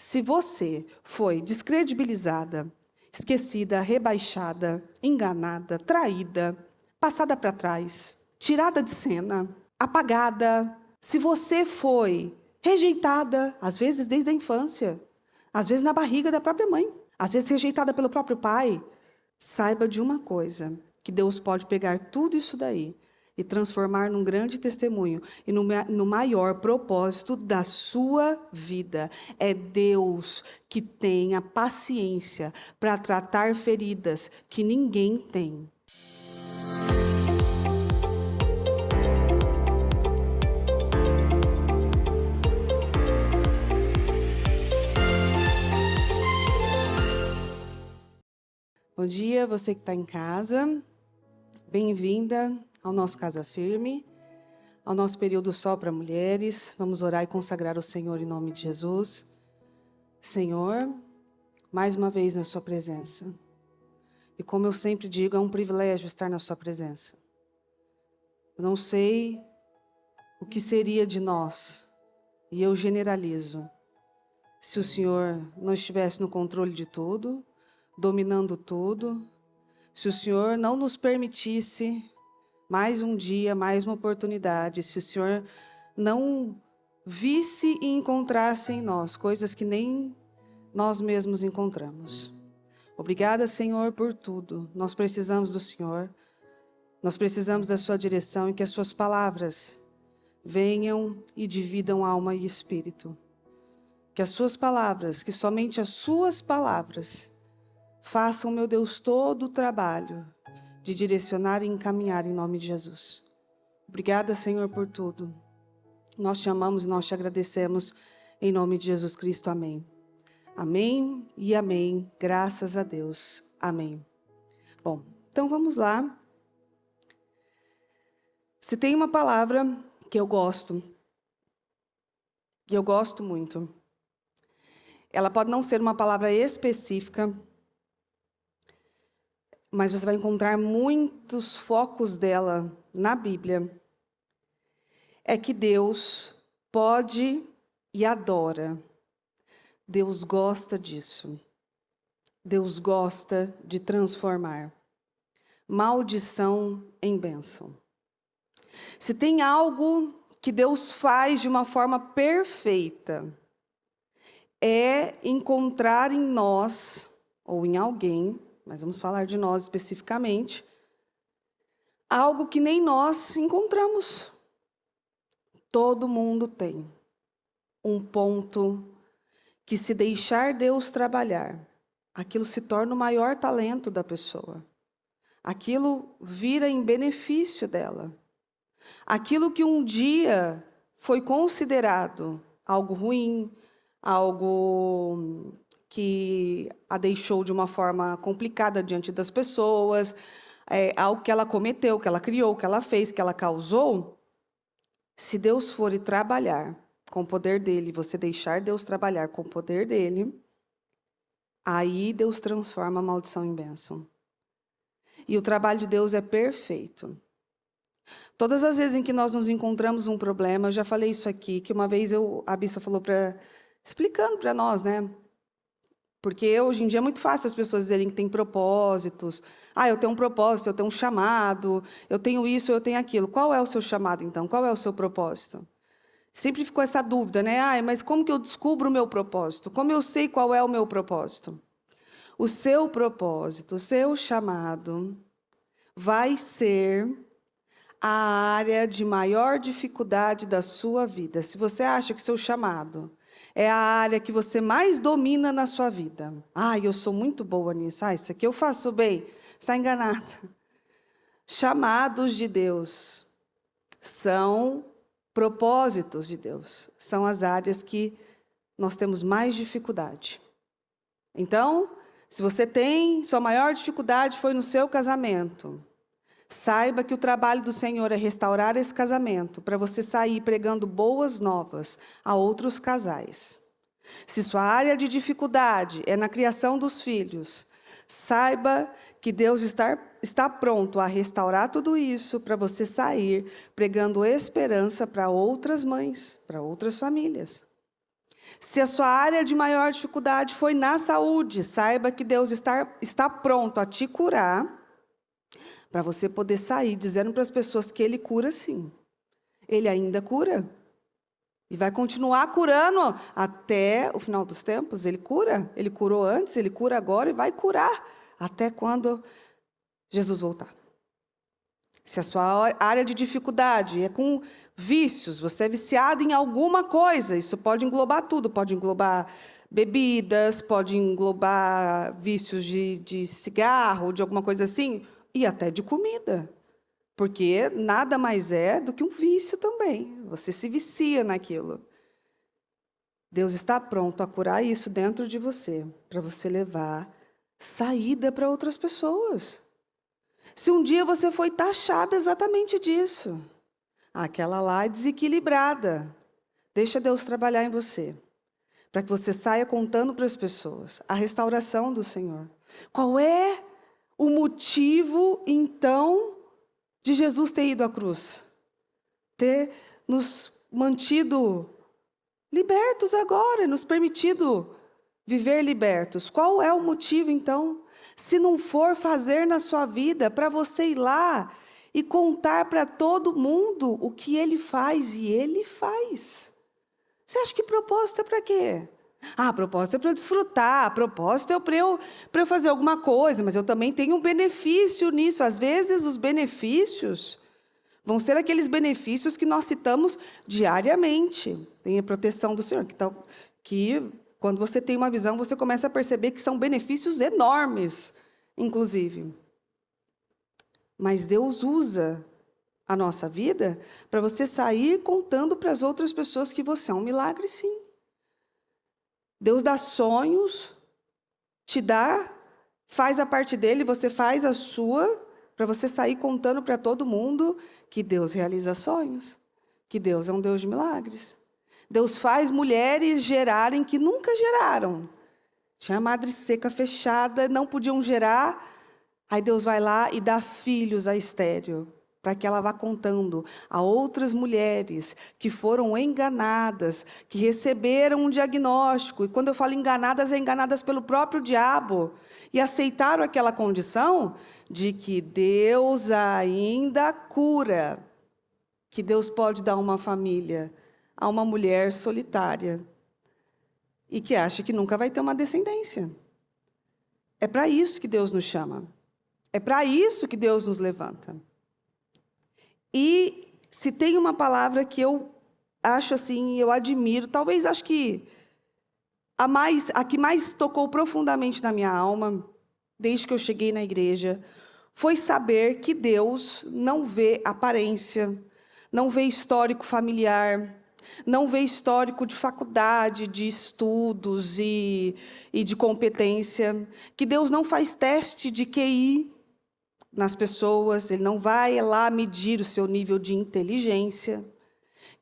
Se você foi descredibilizada, esquecida, rebaixada, enganada, traída, passada para trás, tirada de cena, apagada, se você foi rejeitada, às vezes desde a infância, às vezes na barriga da própria mãe, às vezes rejeitada pelo próprio pai, saiba de uma coisa, que Deus pode pegar tudo isso daí e transformar num grande testemunho e no maior propósito da sua vida. É Deus que tem a paciência para tratar feridas que ninguém tem. Bom dia, você que está em casa. Bem-vinda ao nosso Casa Firme, ao nosso período só para mulheres. Vamos orar e consagrar o Senhor em nome de Jesus. Senhor, mais uma vez na sua presença. E como eu sempre digo, é um privilégio estar na sua presença. Eu não sei o que seria de nós, e eu generalizo, se o Senhor não estivesse no controle de tudo, dominando tudo, se o Senhor não nos permitisse mais um dia, mais uma oportunidade, se o Senhor não visse e encontrasse em nós coisas que nem nós mesmos encontramos. Obrigada, Senhor, por tudo. Nós precisamos do Senhor, nós precisamos da sua direção e que as suas palavras venham e dividam alma e espírito. Que as suas palavras, que somente as suas palavras façam, meu Deus, todo o trabalho de direcionar e encaminhar em nome de Jesus. Obrigada, Senhor, por tudo. Nós te amamos e nós te agradecemos em nome de Jesus Cristo. Amém. Amém e amém. Graças a Deus. Amém. Bom, então vamos lá. Se tem uma palavra que eu gosto, e eu gosto muito, ela pode não ser uma palavra específica, mas você vai encontrar muitos focos dela na Bíblia. É que Deus pode e adora. Deus gosta disso. Deus gosta de transformar maldição em bênção. Se tem algo que Deus faz de uma forma perfeita, é encontrar em nós, ou em alguém, mas vamos falar de nós especificamente, algo que nem nós encontramos. Todo mundo tem um ponto que, se deixar Deus trabalhar, aquilo se torna o maior talento da pessoa. Aquilo vira em benefício dela. Aquilo que um dia foi considerado algo ruim, algo que a deixou de uma forma complicada diante das pessoas, algo que ela cometeu, que ela criou, que ela fez, que ela causou, se Deus for e trabalhar com o poder dele, você deixar Deus trabalhar com o poder dele, aí Deus transforma a maldição em bênção. E o trabalho de Deus é perfeito. Todas as vezes em que nós nos encontramos um problema, eu já falei isso aqui, que uma vez a bispa falou explicando para nós, né? Porque hoje em dia é muito fácil as pessoas dizerem que têm propósitos. Eu tenho um propósito, eu tenho um chamado, eu tenho isso, eu tenho aquilo. Qual é o seu chamado, então? Qual é o seu propósito? Sempre ficou essa dúvida, né? Mas como que eu descubro o meu propósito? Como eu sei qual é o meu propósito? O seu propósito, o seu chamado vai ser a área de maior dificuldade da sua vida. Se você acha que seu chamado é a área que você mais domina na sua vida. Eu sou muito boa nisso. Isso aqui eu faço bem. Está enganada. Chamados de Deus são propósitos de Deus. São as áreas que nós temos mais dificuldade. Então, se você tem, sua maior dificuldade foi no seu casamento, saiba que o trabalho do Senhor é restaurar esse casamento, para você sair pregando boas novas a outros casais. Se sua área de dificuldade é na criação dos filhos, saiba que Deus está pronto a restaurar tudo isso para você sair pregando esperança para outras mães, para outras famílias. Se a sua área de maior dificuldade foi na saúde, saiba que Deus está pronto a te curar, para você poder sair dizendo para as pessoas que Ele cura sim. Ele ainda cura. E vai continuar curando até o final dos tempos. Ele cura. Ele curou antes, Ele cura agora e vai curar até quando Jesus voltar. Se a sua área de dificuldade é com vícios, você é viciado em alguma coisa, isso pode englobar tudo, pode englobar bebidas, pode englobar vícios de cigarro, de alguma coisa assim, e até de comida. Porque nada mais é do que um vício também. Você se vicia naquilo. Deus está pronto a curar isso dentro de você, para você levar saída para outras pessoas. Se um dia você foi taxada exatamente disso, aquela lá é desequilibrada, deixa Deus trabalhar em você, para que você saia contando para as pessoas a restauração do Senhor. Qual é o motivo, então, de Jesus ter ido à cruz? Ter nos mantido libertos agora, nos permitido viver libertos. Qual é o motivo, então? Se não for fazer na sua vida para você ir lá e contar para todo mundo o que Ele faz, e Ele faz. Você acha que propósito é para quê? Propósito é para eu desfrutar, propósito é para eu fazer alguma coisa, mas eu também tenho um benefício nisso. Às vezes os benefícios vão ser aqueles benefícios que nós citamos diariamente. Tem a proteção do Senhor, que quando você tem uma visão, você começa a perceber que são benefícios enormes, inclusive. Mas Deus usa a nossa vida para você sair contando para as outras pessoas que você é um milagre, sim. Deus dá sonhos, te dá, faz a parte dele, você faz a sua, para você sair contando para todo mundo que Deus realiza sonhos, que Deus é um Deus de milagres. Deus faz mulheres gerarem que nunca geraram. Tinha a madre seca fechada, não podiam gerar. Aí Deus vai lá e dá filhos a estéril, para que ela vá contando a outras mulheres que foram enganadas, que receberam um diagnóstico. E quando eu falo enganadas, é enganadas pelo próprio diabo. E aceitaram aquela condição de que Deus ainda cura, que Deus pode dar uma família a uma mulher solitária e que acha que nunca vai ter uma descendência. É para isso que Deus nos chama. É para isso que Deus nos levanta. E se tem uma palavra que eu acho assim, eu admiro, talvez acho que a que mais tocou profundamente na minha alma, desde que eu cheguei na igreja, foi saber que Deus não vê aparência, não vê histórico familiar, não vê histórico de faculdade, de estudos e de competência, que Deus não faz teste de QI nas pessoas, Ele não vai lá medir o seu nível de inteligência,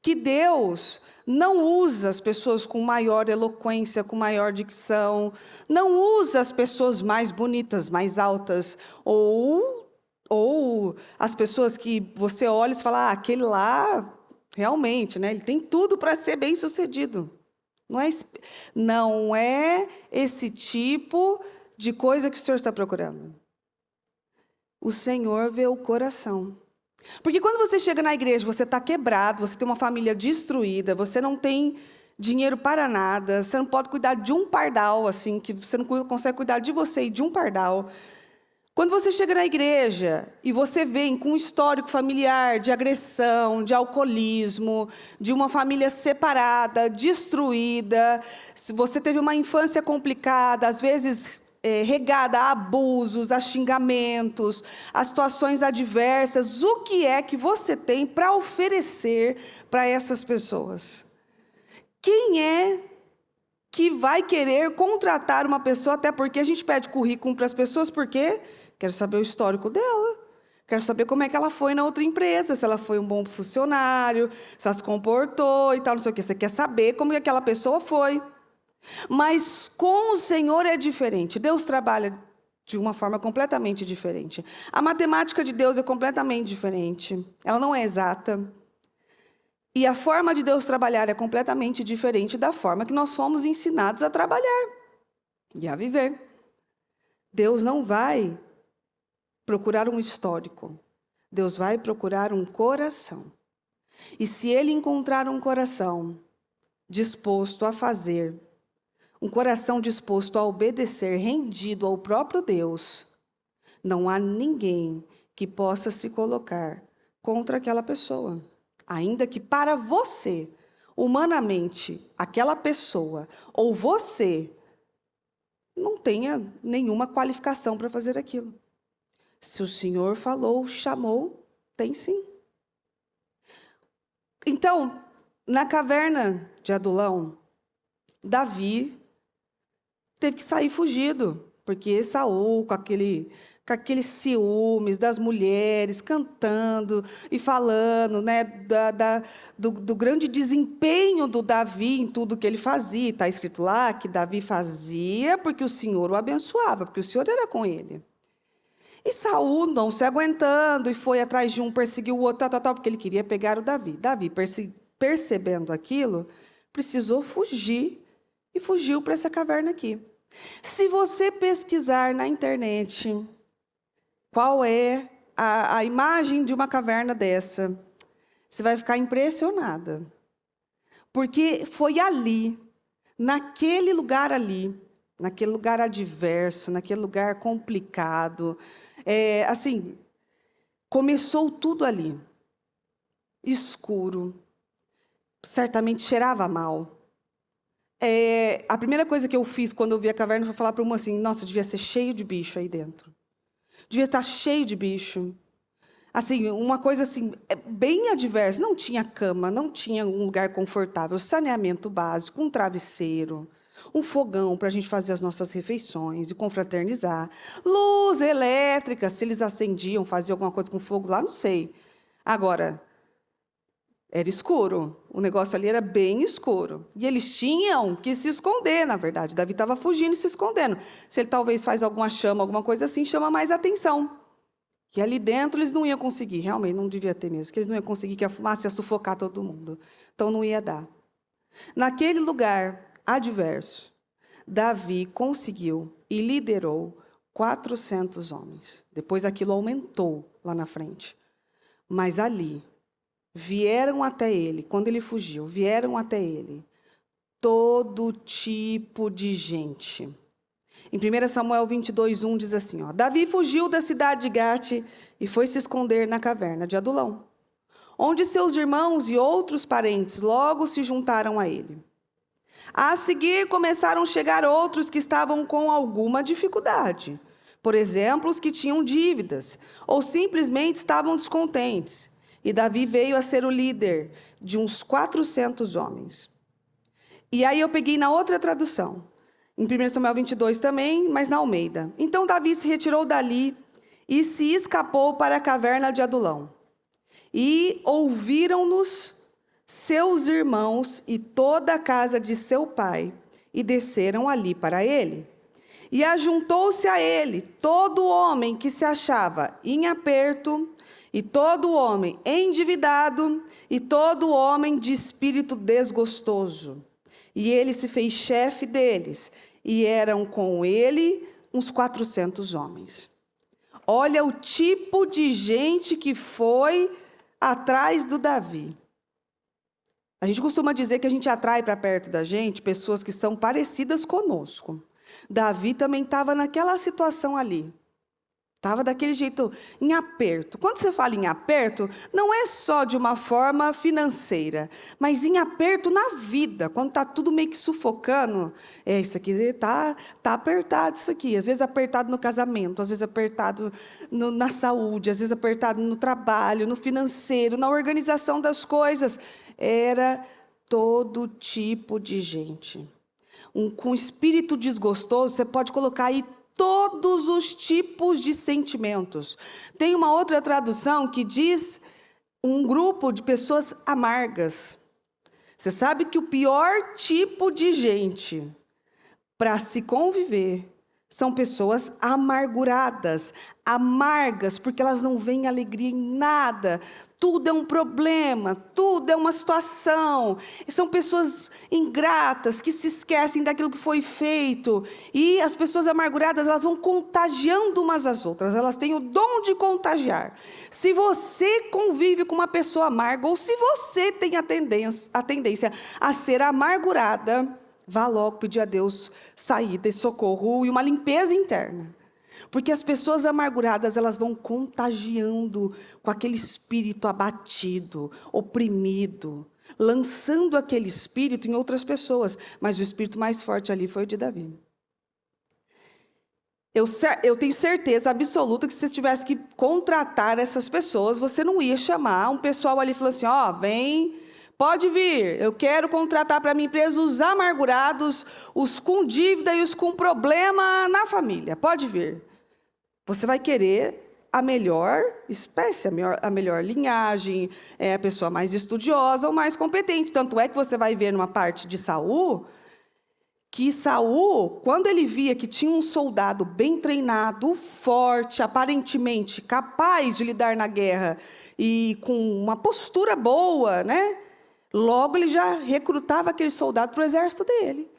que Deus não usa as pessoas com maior eloquência, com maior dicção, não usa as pessoas mais bonitas, mais altas, ou as pessoas que você olha e fala, aquele lá, realmente, né, ele tem tudo para ser bem-sucedido. Não é esse tipo de coisa que o Senhor está procurando. O Senhor vê o coração. Porque quando você chega na igreja, você está quebrado, você tem uma família destruída, você não tem dinheiro para nada, você não pode cuidar de um pardal, assim, que você não consegue cuidar de você e de um pardal. Quando você chega na igreja e você vem com um histórico familiar de agressão, de alcoolismo, de uma família separada, destruída, se você teve uma infância complicada, às vezes regada a abusos, a xingamentos, a situações adversas, o que é que você tem para oferecer para essas pessoas? Quem é que vai querer contratar uma pessoa, até porque a gente pede currículo para as pessoas, porque quero saber o histórico dela, quero saber como é que ela foi na outra empresa, se ela foi um bom funcionário, se ela se comportou e tal, não sei o quê. Você quer saber como que aquela pessoa foi. Mas com o Senhor é diferente. Deus trabalha de uma forma completamente diferente. A matemática de Deus é completamente diferente. Ela não é exata. E a forma de Deus trabalhar é completamente diferente da forma que nós fomos ensinados a trabalhar e a viver. Deus não vai procurar um histórico. Deus vai procurar um coração. E se Ele encontrar um coração disposto a fazer, um coração disposto a obedecer, rendido ao próprio Deus, não há ninguém que possa se colocar contra aquela pessoa. Ainda que para você, humanamente, aquela pessoa ou você não tenha nenhuma qualificação para fazer aquilo. Se o Senhor falou, chamou, tem sim. Então, na caverna de Adulão, Davi teve que sair fugido, porque Saul, com aqueles ciúmes das mulheres, cantando e falando, né, do grande desempenho do Davi em tudo que ele fazia. Está escrito lá que Davi fazia porque o Senhor o abençoava, porque o Senhor era com ele. E Saul, não se aguentando, e foi atrás de um, perseguiu o outro, porque ele queria pegar o Davi. Davi, percebendo aquilo, precisou fugir, e fugiu para essa caverna aqui. Se você pesquisar na internet qual é a imagem de uma caverna dessa, você vai ficar impressionada. Porque foi ali, naquele lugar adverso, naquele lugar complicado, assim, começou tudo ali. Escuro, certamente cheirava mal. A primeira coisa que eu fiz quando eu vi a caverna foi falar para uma assim, nossa, devia ser cheio de bicho aí dentro. Devia estar cheio de bicho. Assim, uma coisa assim, bem adversa. Não tinha cama, não tinha um lugar confortável, saneamento básico, um travesseiro, um fogão para a gente fazer as nossas refeições e confraternizar. Luz elétrica, se eles acendiam, faziam alguma coisa com fogo lá, não sei. Agora, era escuro. O negócio ali era bem escuro. E eles tinham que se esconder, na verdade. Davi estava fugindo e se escondendo. Se ele talvez faz alguma chama, alguma coisa assim, chama mais atenção. Que ali dentro eles não iam conseguir. Realmente, não devia ter mesmo. Que eles não iam conseguir, que a fumaça ia sufocar todo mundo. Então, não ia dar. Naquele lugar adverso, Davi conseguiu e liderou 400 homens. Depois aquilo aumentou lá na frente. Mas ali, vieram até ele, quando ele fugiu, vieram até ele todo tipo de gente. Em 1 Samuel 22:1 diz assim, Davi fugiu da cidade de Gate e foi se esconder na caverna de Adulão, onde seus irmãos e outros parentes logo se juntaram a ele. A seguir começaram a chegar outros que estavam com alguma dificuldade. Por exemplo, os que tinham dívidas ou simplesmente estavam descontentes. E Davi veio a ser o líder de uns 400 homens. E aí eu peguei na outra tradução, em 1 Samuel 22 também, mas na Almeida. Então Davi se retirou dali e se escapou para a caverna de Adulão. E ouviram-nos seus irmãos e toda a casa de seu pai, e desceram ali para ele. E ajuntou-se a ele todo homem que se achava em aperto, e todo homem endividado, e todo homem de espírito desgostoso. E ele se fez chefe deles, e eram com ele uns 400 homens. Olha o tipo de gente que foi atrás do Davi. A gente costuma dizer que a gente atrai para perto da gente pessoas que são parecidas conosco. Davi também estava naquela situação ali. Estava daquele jeito, em aperto. Quando você fala em aperto, não é só de uma forma financeira, mas em aperto na vida. Quando está tudo meio que sufocando, isso aqui está apertado, isso aqui. Às vezes apertado no casamento, às vezes apertado na saúde, às vezes apertado no trabalho, no financeiro, na organização das coisas. Era todo tipo de gente. Com espírito desgostoso, você pode colocar aí todos os tipos de sentimentos. Tem uma outra tradução que diz um grupo de pessoas amargas. Você sabe que o pior tipo de gente para se conviver São pessoas amarguradas, amargas, porque elas não veem alegria em nada. Tudo é um problema, tudo é uma situação. São pessoas ingratas, que se esquecem daquilo que foi feito. E as pessoas amarguradas, elas vão contagiando umas às outras. Elas têm o dom de contagiar. Se você convive com uma pessoa amarga, ou se você tem a tendência a ser amargurada, vá logo pedir a Deus saída e socorro e uma limpeza interna. Porque as pessoas amarguradas, elas vão contagiando com aquele espírito abatido, oprimido, lançando aquele espírito em outras pessoas. Mas o espírito mais forte ali foi o de Davi. Eu tenho certeza absoluta que se você tivesse que contratar essas pessoas, você não ia chamar um pessoal ali e falar assim, ó, vem... Pode vir, eu quero contratar para minha empresa os amargurados, os com dívida e os com problema na família. Pode vir. Você vai querer a melhor espécie, a melhor linhagem, a pessoa mais estudiosa ou mais competente. Tanto é que você vai ver numa parte de Saul, que Saul, quando ele via que tinha um soldado bem treinado, forte, aparentemente capaz de lidar na guerra e com uma postura boa, né? Logo, ele já recrutava aquele soldado para o exército dele.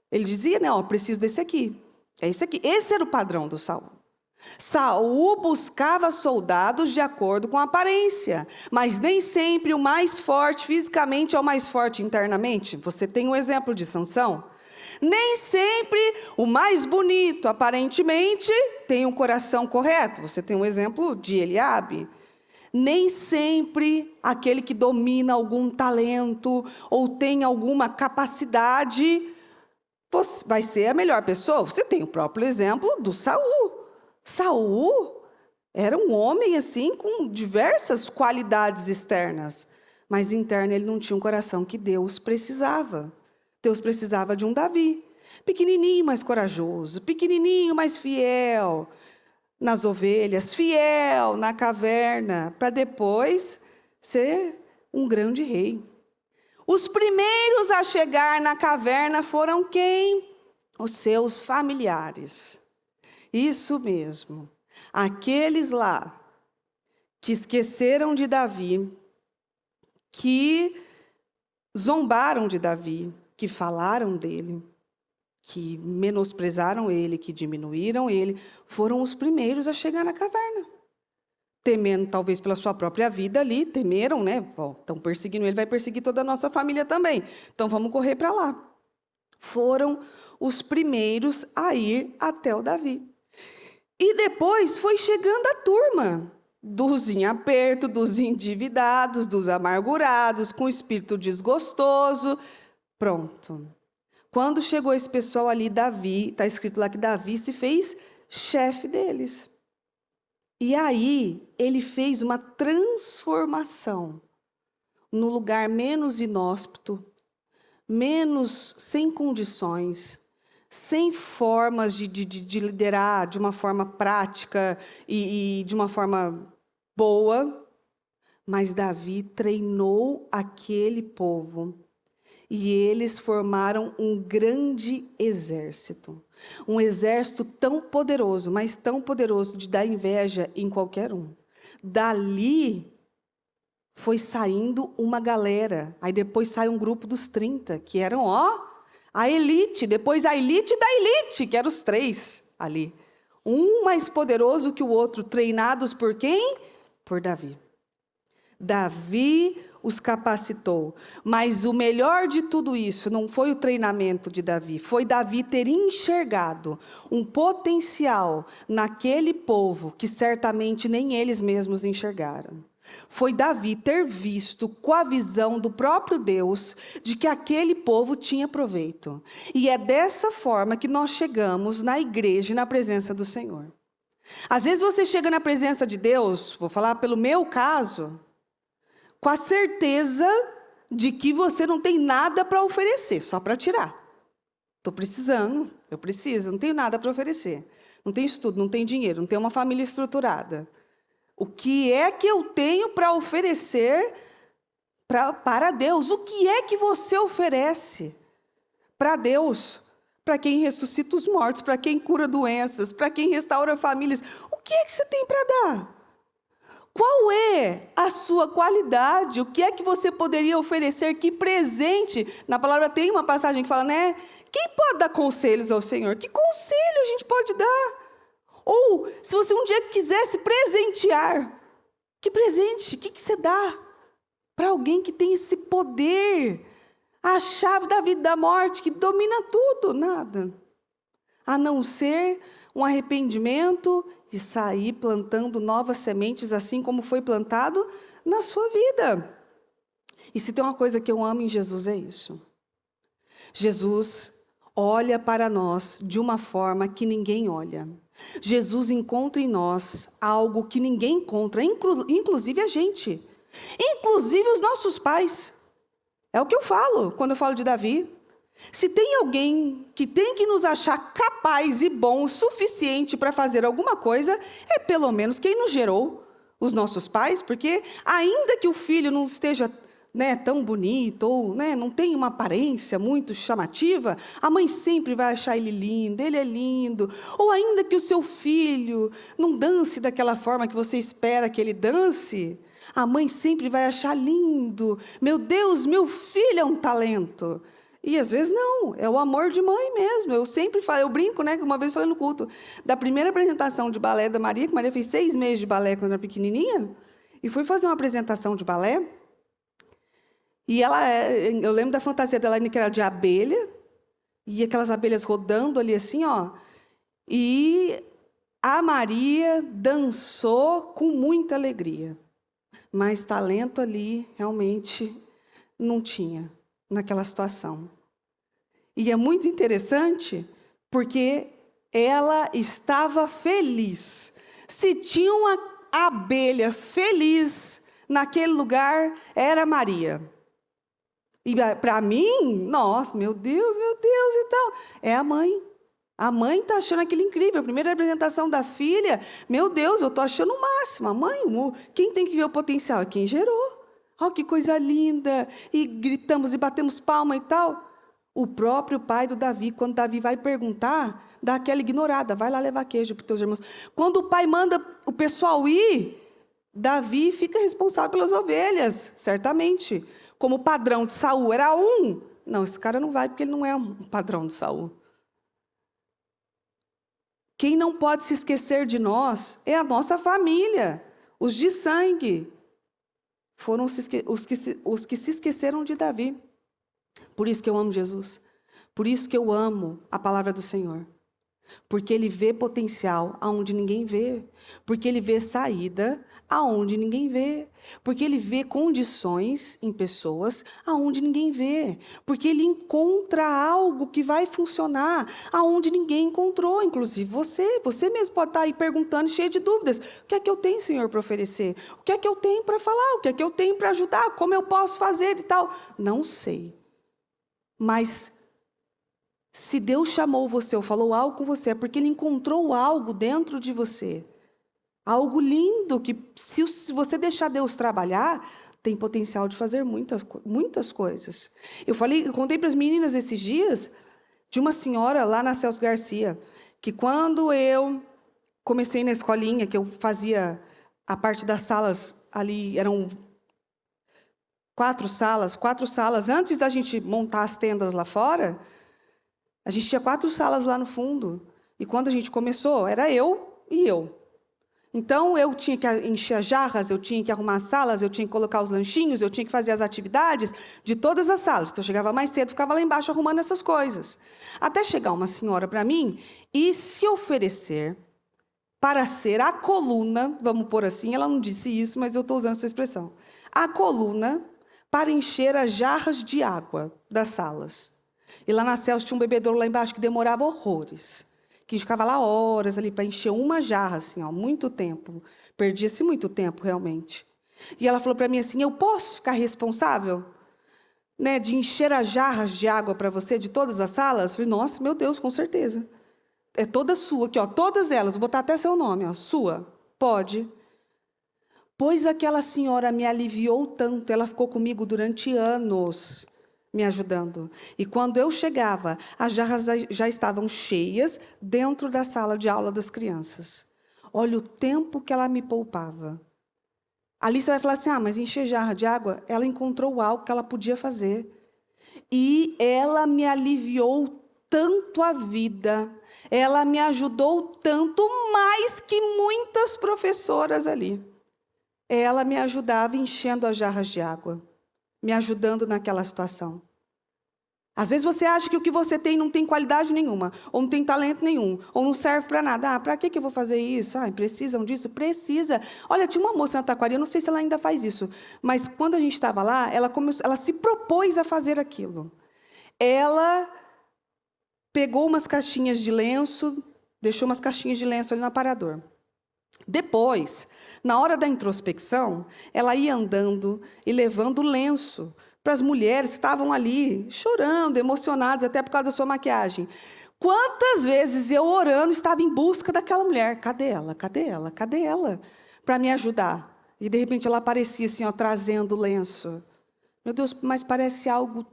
Ele dizia, não, eu preciso desse aqui. É esse aqui. Esse era o padrão do Saul. Saul buscava soldados de acordo com a aparência. Mas nem sempre o mais forte fisicamente é o mais forte internamente. Você tem um exemplo de Sansão. Nem sempre o mais bonito, aparentemente, tem um coração correto. Você tem um exemplo de Eliabe. Nem sempre aquele que domina algum talento ou tem alguma capacidade vai ser a melhor pessoa. Você tem o próprio exemplo do Saul. Saul era um homem assim com diversas qualidades externas, mas interna ele não tinha um coração que Deus precisava. Deus precisava de um Davi, pequenininho, mais corajoso, pequenininho, mais fiel nas ovelhas, fiel na caverna, para depois ser um grande rei. Os primeiros a chegar na caverna foram quem? Os seus familiares. Isso mesmo. Aqueles lá que esqueceram de Davi, que zombaram de Davi, que falaram dele, que menosprezaram ele, que diminuíram ele, foram os primeiros a chegar na caverna. Temendo talvez pela sua própria vida ali, temeram, né? Estão perseguindo ele, vai perseguir toda a nossa família também. Então vamos correr para lá. Foram os primeiros a ir até o Davi. E depois foi chegando a turma dos em aperto, dos endividados, dos amargurados, com espírito desgostoso. Pronto. Quando chegou esse pessoal ali, Davi, está escrito lá que Davi se fez chefe deles. E aí, ele fez uma transformação no lugar menos inóspito, menos sem condições, sem formas de liderar de uma forma prática e de uma forma boa. Mas Davi treinou aquele povo. E eles formaram um grande exército. Um exército tão poderoso, mas tão poderoso de dar inveja em qualquer um. Dali foi saindo uma galera. Aí depois sai um grupo dos 30, que eram, a elite. Depois a elite da elite, que eram os 3 ali. Um mais poderoso que o outro, treinados por quem? Por Davi. Davi os capacitou. Mas o melhor de tudo isso não foi o treinamento de Davi, foi Davi ter enxergado um potencial naquele povo que certamente nem eles mesmos enxergaram. Foi Davi ter visto com a visão do próprio Deus de que aquele povo tinha proveito. E é dessa forma que nós chegamos na igreja e na presença do Senhor. Às vezes você chega na presença de Deus, vou falar pelo meu caso, com a certeza de que você não tem nada para oferecer, só para tirar. Estou precisando, eu preciso, não tenho nada para oferecer. Não tenho estudo, não tenho dinheiro, não tenho uma família estruturada. O que é que eu tenho para oferecer para Deus? O que é que você oferece para Deus? para quem ressuscita os mortos, para quem cura doenças, para quem restaura famílias. O que é que você tem para dar? Qual é a sua qualidade? O que é que você poderia oferecer? Que presente? Na palavra tem uma passagem que fala, né? Quem pode dar conselhos ao Senhor? Que conselho a gente pode dar? Ou, se você um dia quisesse presentear, que presente? O que você dá para alguém que tem esse poder? A chave da vida e da morte, que domina tudo? Nada. A não ser um arrependimento e sair plantando novas sementes, assim como foi plantado na sua vida. E se tem uma coisa que eu amo em Jesus, é isso. Jesus olha para nós de uma forma que ninguém olha. Jesus encontra em nós algo que ninguém encontra, inclusive a gente. Inclusive os nossos pais. É o que eu falo quando eu falo de Davi. Se tem alguém que tem que nos achar capaz e bom o suficiente para fazer alguma coisa, é pelo menos quem nos gerou, os nossos pais, porque ainda que o filho não esteja, né, tão bonito, ou, né, não tem uma aparência muito chamativa, a mãe sempre vai achar ele é lindo. Ou ainda que o seu filho não dance daquela forma que você espera que ele dance, a mãe sempre vai achar lindo. Meu Deus, meu filho é um talento. E às vezes não, é o amor de mãe mesmo. Eu sempre falo, eu brinco, né? Uma vez falei no culto, da primeira apresentação de balé da Maria, que Maria fez 6 meses de balé quando era pequenininha, e foi fazer uma apresentação de balé, e eu lembro da fantasia dela, que era de abelha, e aquelas abelhas rodando ali assim, ó, e a Maria dançou com muita alegria, mas talento ali realmente não tinha naquela situação. E é muito interessante porque ela estava feliz. Se tinha uma abelha feliz naquele lugar, era Maria. E para mim, nossa, meu Deus e tal, é a mãe. A mãe está achando aquilo incrível. A primeira apresentação da filha, meu Deus, eu estou achando o máximo. A mãe, quem tem que ver o potencial é quem gerou. Oh, que coisa linda! E gritamos e batemos palma e tal. O próprio pai do Davi, quando Davi vai perguntar, dá aquela ignorada, vai lá levar queijo para os teus irmãos. Quando o pai manda o pessoal ir, Davi fica responsável pelas ovelhas, certamente. Como o padrão de Saul era um. Não, esse cara não vai porque ele não é um padrão de Saul. Quem não pode se esquecer de nós é a nossa família, os de sangue. Foram os que se esqueceram de Davi. Por isso que eu amo Jesus. Por isso que eu amo a palavra do Senhor. Porque Ele vê potencial aonde ninguém vê. Porque Ele vê saída aonde ninguém vê. Porque Ele vê condições em pessoas aonde ninguém vê. Porque Ele encontra algo que vai funcionar aonde ninguém encontrou. Inclusive você. Você mesmo pode estar aí perguntando, cheio de dúvidas. O que é que eu tenho, Senhor, para oferecer? O que é que eu tenho para falar? O que é que eu tenho para ajudar? Como eu posso fazer e tal? Não sei. Mas se Deus chamou você ou falou algo com você, é porque Ele encontrou algo dentro de você. Algo lindo que, se você deixar Deus trabalhar, tem potencial de fazer muitas coisas. Eu contei para as meninas esses dias de uma senhora lá na Celso Garcia, que quando eu comecei na escolinha, que eu fazia a parte das salas ali, eram 4 salas, antes da gente montar as tendas lá fora, a gente tinha 4 salas lá no fundo. E quando a gente começou, era eu e eu. Então, eu tinha que encher as jarras, eu tinha que arrumar as salas, eu tinha que colocar os lanchinhos, eu tinha que fazer as atividades de todas as salas. Então, eu chegava mais cedo, ficava lá embaixo arrumando essas coisas. Até chegar uma senhora para mim e se oferecer para ser a coluna, vamos pôr assim, ela não disse isso, mas eu estou usando essa expressão, a coluna para encher as jarras de água das salas. E lá na Celso tinha um bebedouro lá embaixo que demorava horrores. Que ficava lá horas ali para encher uma jarra, assim, ó, muito tempo. Perdia-se muito tempo, realmente. E ela falou para mim assim, eu posso ficar responsável, né, de encher as jarras de água para você, de todas as salas? Eu falei, nossa, meu Deus, com certeza. É toda sua aqui, ó, todas elas, vou botar até seu nome, ó, sua, pode. Pois aquela senhora me aliviou tanto, ela ficou comigo durante anos. me ajudando. E quando eu chegava, as jarras já estavam cheias dentro da sala de aula das crianças. Olha o tempo que ela me poupava. Ali você vai falar assim, mas encher jarra de água? Ela encontrou algo que ela podia fazer. E ela me aliviou tanto a vida. Ela me ajudou tanto, mais que muitas professoras ali. Ela me ajudava enchendo as jarras de água, me ajudando naquela situação. Às vezes você acha que o que você tem não tem qualidade nenhuma, ou não tem talento nenhum, ou não serve para nada. Para que eu vou fazer isso? Precisam disso? Precisa. Olha, tinha uma moça na Taquari, eu não sei se ela ainda faz isso, mas quando a gente estava lá, ela se propôs a fazer aquilo. Ela pegou umas caixinhas de lenço, deixou umas caixinhas de lenço ali no aparador. Depois, na hora da introspecção, ela ia andando e levando lenço para as mulheres que estavam ali, chorando, emocionadas, até por causa da sua maquiagem. Quantas vezes eu, orando, estava em busca daquela mulher. Cadê ela? Cadê ela? Cadê ela? Para me ajudar. E, de repente, ela aparecia assim, trazendo o lenço. Meu Deus, mas parece algo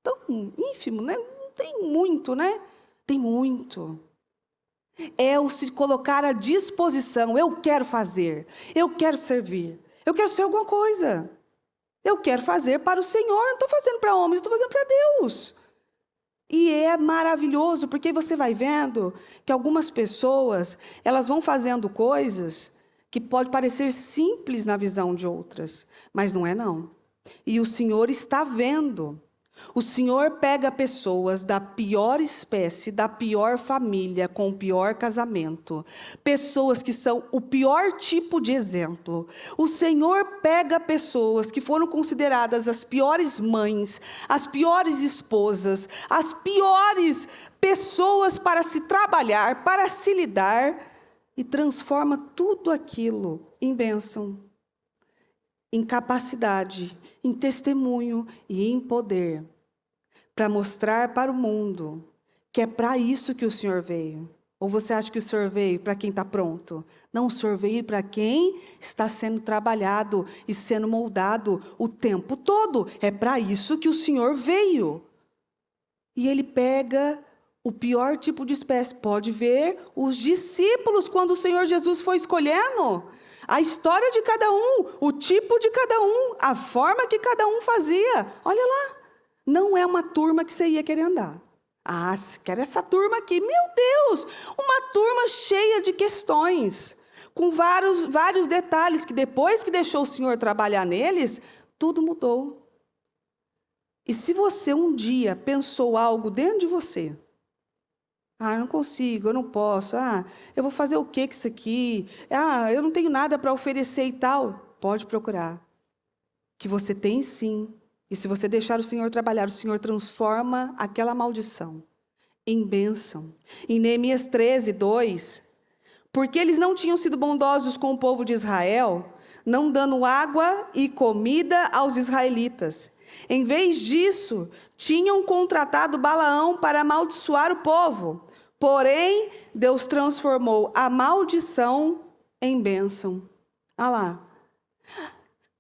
tão ínfimo, né? Não tem muito, né? Tem muito. É o se colocar à disposição. Eu quero fazer, eu quero servir, eu quero ser alguma coisa. Eu quero fazer para o Senhor, não estou fazendo para homens, estou fazendo para Deus. E é maravilhoso, porque você vai vendo que algumas pessoas, elas vão fazendo coisas que podem parecer simples na visão de outras, mas não é não. E o Senhor está vendo. O Senhor pega pessoas da pior espécie, da pior família, com o pior casamento. Pessoas que são o pior tipo de exemplo. O Senhor pega pessoas que foram consideradas as piores mães, as piores esposas, as piores pessoas para se trabalhar, para se lidar, e transforma tudo aquilo em bênção, em capacidade, em testemunho e em poder, para mostrar para o mundo que é para isso que o Senhor veio. Ou você acha que o Senhor veio para quem está pronto? Não, o Senhor veio para quem está sendo trabalhado e sendo moldado o tempo todo. É para isso que o Senhor veio. E Ele pega o pior tipo de espécie. Pode ver os discípulos, quando o Senhor Jesus foi escolhendo, a história de cada um, o tipo de cada um, a forma que cada um fazia. Olha lá, não é uma turma que você ia querer andar. Quero essa turma aqui. Meu Deus, uma turma cheia de questões, com vários detalhes, que depois que deixou o Senhor trabalhar neles, tudo mudou. E se você um dia pensou algo dentro de você, eu não consigo, eu não posso. Eu vou fazer o que com isso aqui? Eu não tenho nada para oferecer e tal. Pode procurar. Que você tem sim. E se você deixar o Senhor trabalhar, o Senhor transforma aquela maldição em bênção. Em Neemias 13, 2. Porque eles não tinham sido bondosos com o povo de Israel, não dando água e comida aos israelitas. Em vez disso, tinham contratado Balaão para amaldiçoar o povo. Porém, Deus transformou a maldição em bênção. Olha lá.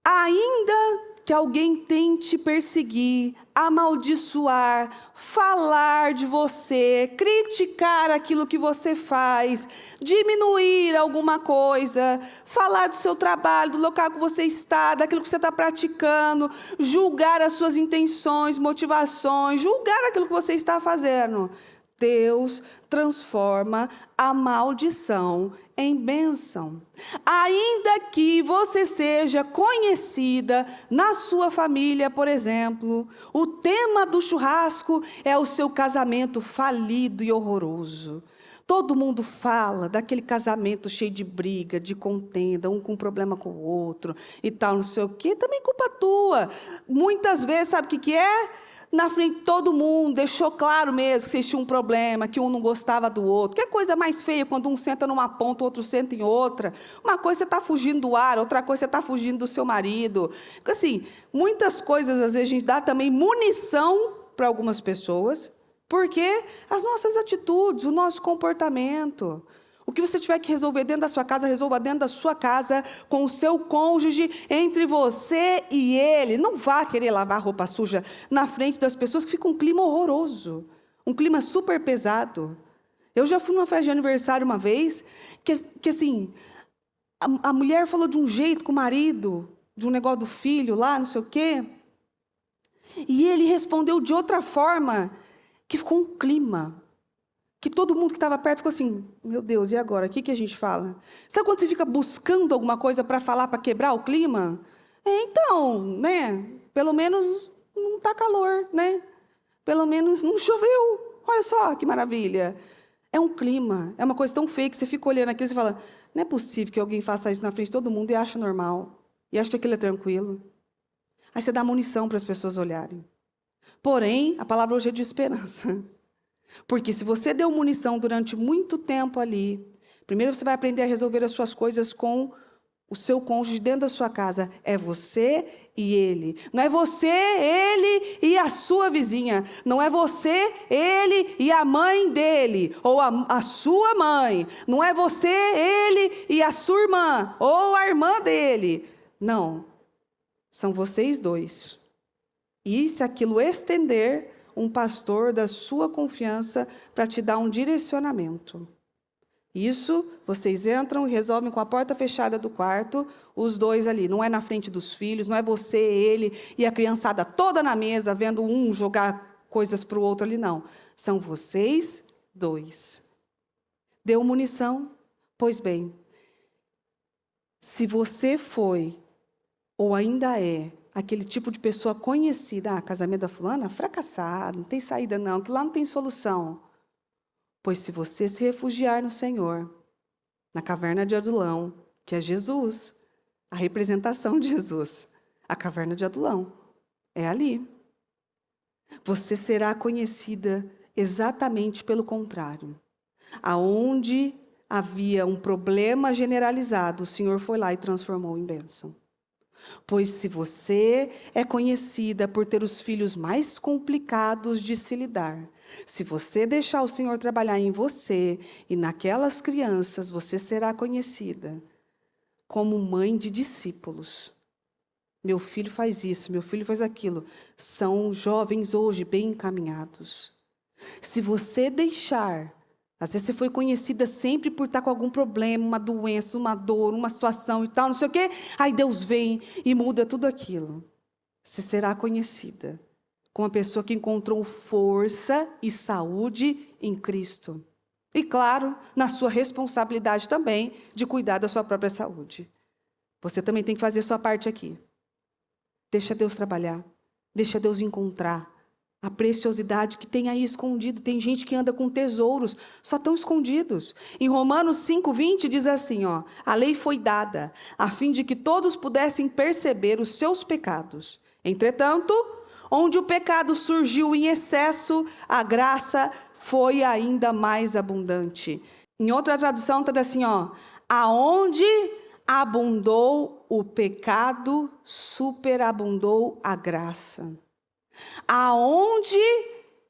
Ainda que alguém tente perseguir, amaldiçoar, falar de você, criticar aquilo que você faz, diminuir alguma coisa, falar do seu trabalho, do local que você está, daquilo que você está praticando, julgar as suas intenções, motivações, julgar aquilo que você está fazendo. Deus transforma a maldição em bênção. Ainda que você seja conhecida na sua família, por exemplo, o tema do churrasco é o seu casamento falido e horroroso. Todo mundo fala daquele casamento cheio de briga, de contenda, um com problema com o outro e tal, não sei o quê. Também culpa tua. Muitas vezes, sabe o que é? Na frente de todo mundo, deixou claro mesmo que vocês tinham um problema, que um não gostava do outro. Que coisa mais feia quando um senta numa ponta, o outro senta em outra. Uma coisa você está fugindo do ar, outra coisa você está fugindo do seu marido. Assim, muitas coisas, às vezes, a gente dá também munição para algumas pessoas, porque as nossas atitudes, o nosso comportamento, O que você tiver que resolver dentro da sua casa, resolva dentro da sua casa, com o seu cônjuge, entre você e ele. Não vá querer lavar roupa suja na frente das pessoas, que fica um clima horroroso, um clima super pesado. Eu já fui numa festa de aniversário uma vez, que assim, a mulher falou de um jeito com o marido, de um negócio do filho lá, não sei o quê, e ele respondeu de outra forma, que ficou um clima, que todo mundo que estava perto ficou assim, meu Deus, e agora? O que a gente fala? Sabe quando você fica buscando alguma coisa para falar, para quebrar o clima? Então, né? Pelo menos não está calor, né? Pelo menos não choveu. Olha só que maravilha. É um clima, é uma coisa tão feia que você fica olhando aquilo e você fala, não é possível que alguém faça isso na frente de todo mundo e acha normal. E acha que aquilo é tranquilo. Aí você dá munição para as pessoas olharem. Porém, a palavra hoje é de esperança. Porque se você deu munição durante muito tempo ali, primeiro você vai aprender a resolver as suas coisas com o seu cônjuge dentro da sua casa. É você e ele. Não é você, ele e a sua vizinha. Não é você, ele e a mãe dele. Ou a sua mãe. Não é você, ele e a sua irmã. Ou a irmã dele. Não. São vocês dois. E se aquilo estender, um pastor da sua confiança para te dar um direcionamento. Isso, vocês entram e resolvem com a porta fechada do quarto, os dois ali. Não é na frente dos filhos, não é você, ele e a criançada toda na mesa, vendo um jogar coisas para o outro ali, não. São vocês dois. Deu munição? Pois bem, se você foi, ou ainda é, aquele tipo de pessoa conhecida, casamento da fulana, fracassado, não tem saída não, que lá não tem solução. Pois se você se refugiar no Senhor, na caverna de Adulão, que é Jesus, a representação de Jesus, a caverna de Adulão, é ali. Você será conhecida exatamente pelo contrário. Aonde havia um problema generalizado, o Senhor foi lá e transformou em bênção. Pois se você é conhecida por ter os filhos mais complicados de se lidar, se você deixar o Senhor trabalhar em você e naquelas crianças, você será conhecida como mãe de discípulos. Meu filho faz isso, meu filho faz aquilo. São jovens hoje bem encaminhados. Se você deixar, às vezes você foi conhecida sempre por estar com algum problema, uma doença, uma dor, uma situação e tal, não sei o quê. Aí Deus vem e muda tudo aquilo. Você será conhecida como uma pessoa que encontrou força e saúde em Cristo. E claro, na sua responsabilidade também de cuidar da sua própria saúde. Você também tem que fazer a sua parte aqui. Deixa Deus trabalhar. Deixa Deus encontrar a preciosidade que tem aí escondido. Tem gente que anda com tesouros, só estão escondidos. Em Romanos 5:20 diz assim, ó, a lei foi dada, a fim de que todos pudessem perceber os seus pecados. Entretanto, onde o pecado surgiu em excesso, a graça foi ainda mais abundante. Em outra tradução está assim, ó, aonde abundou o pecado, superabundou a graça. Aonde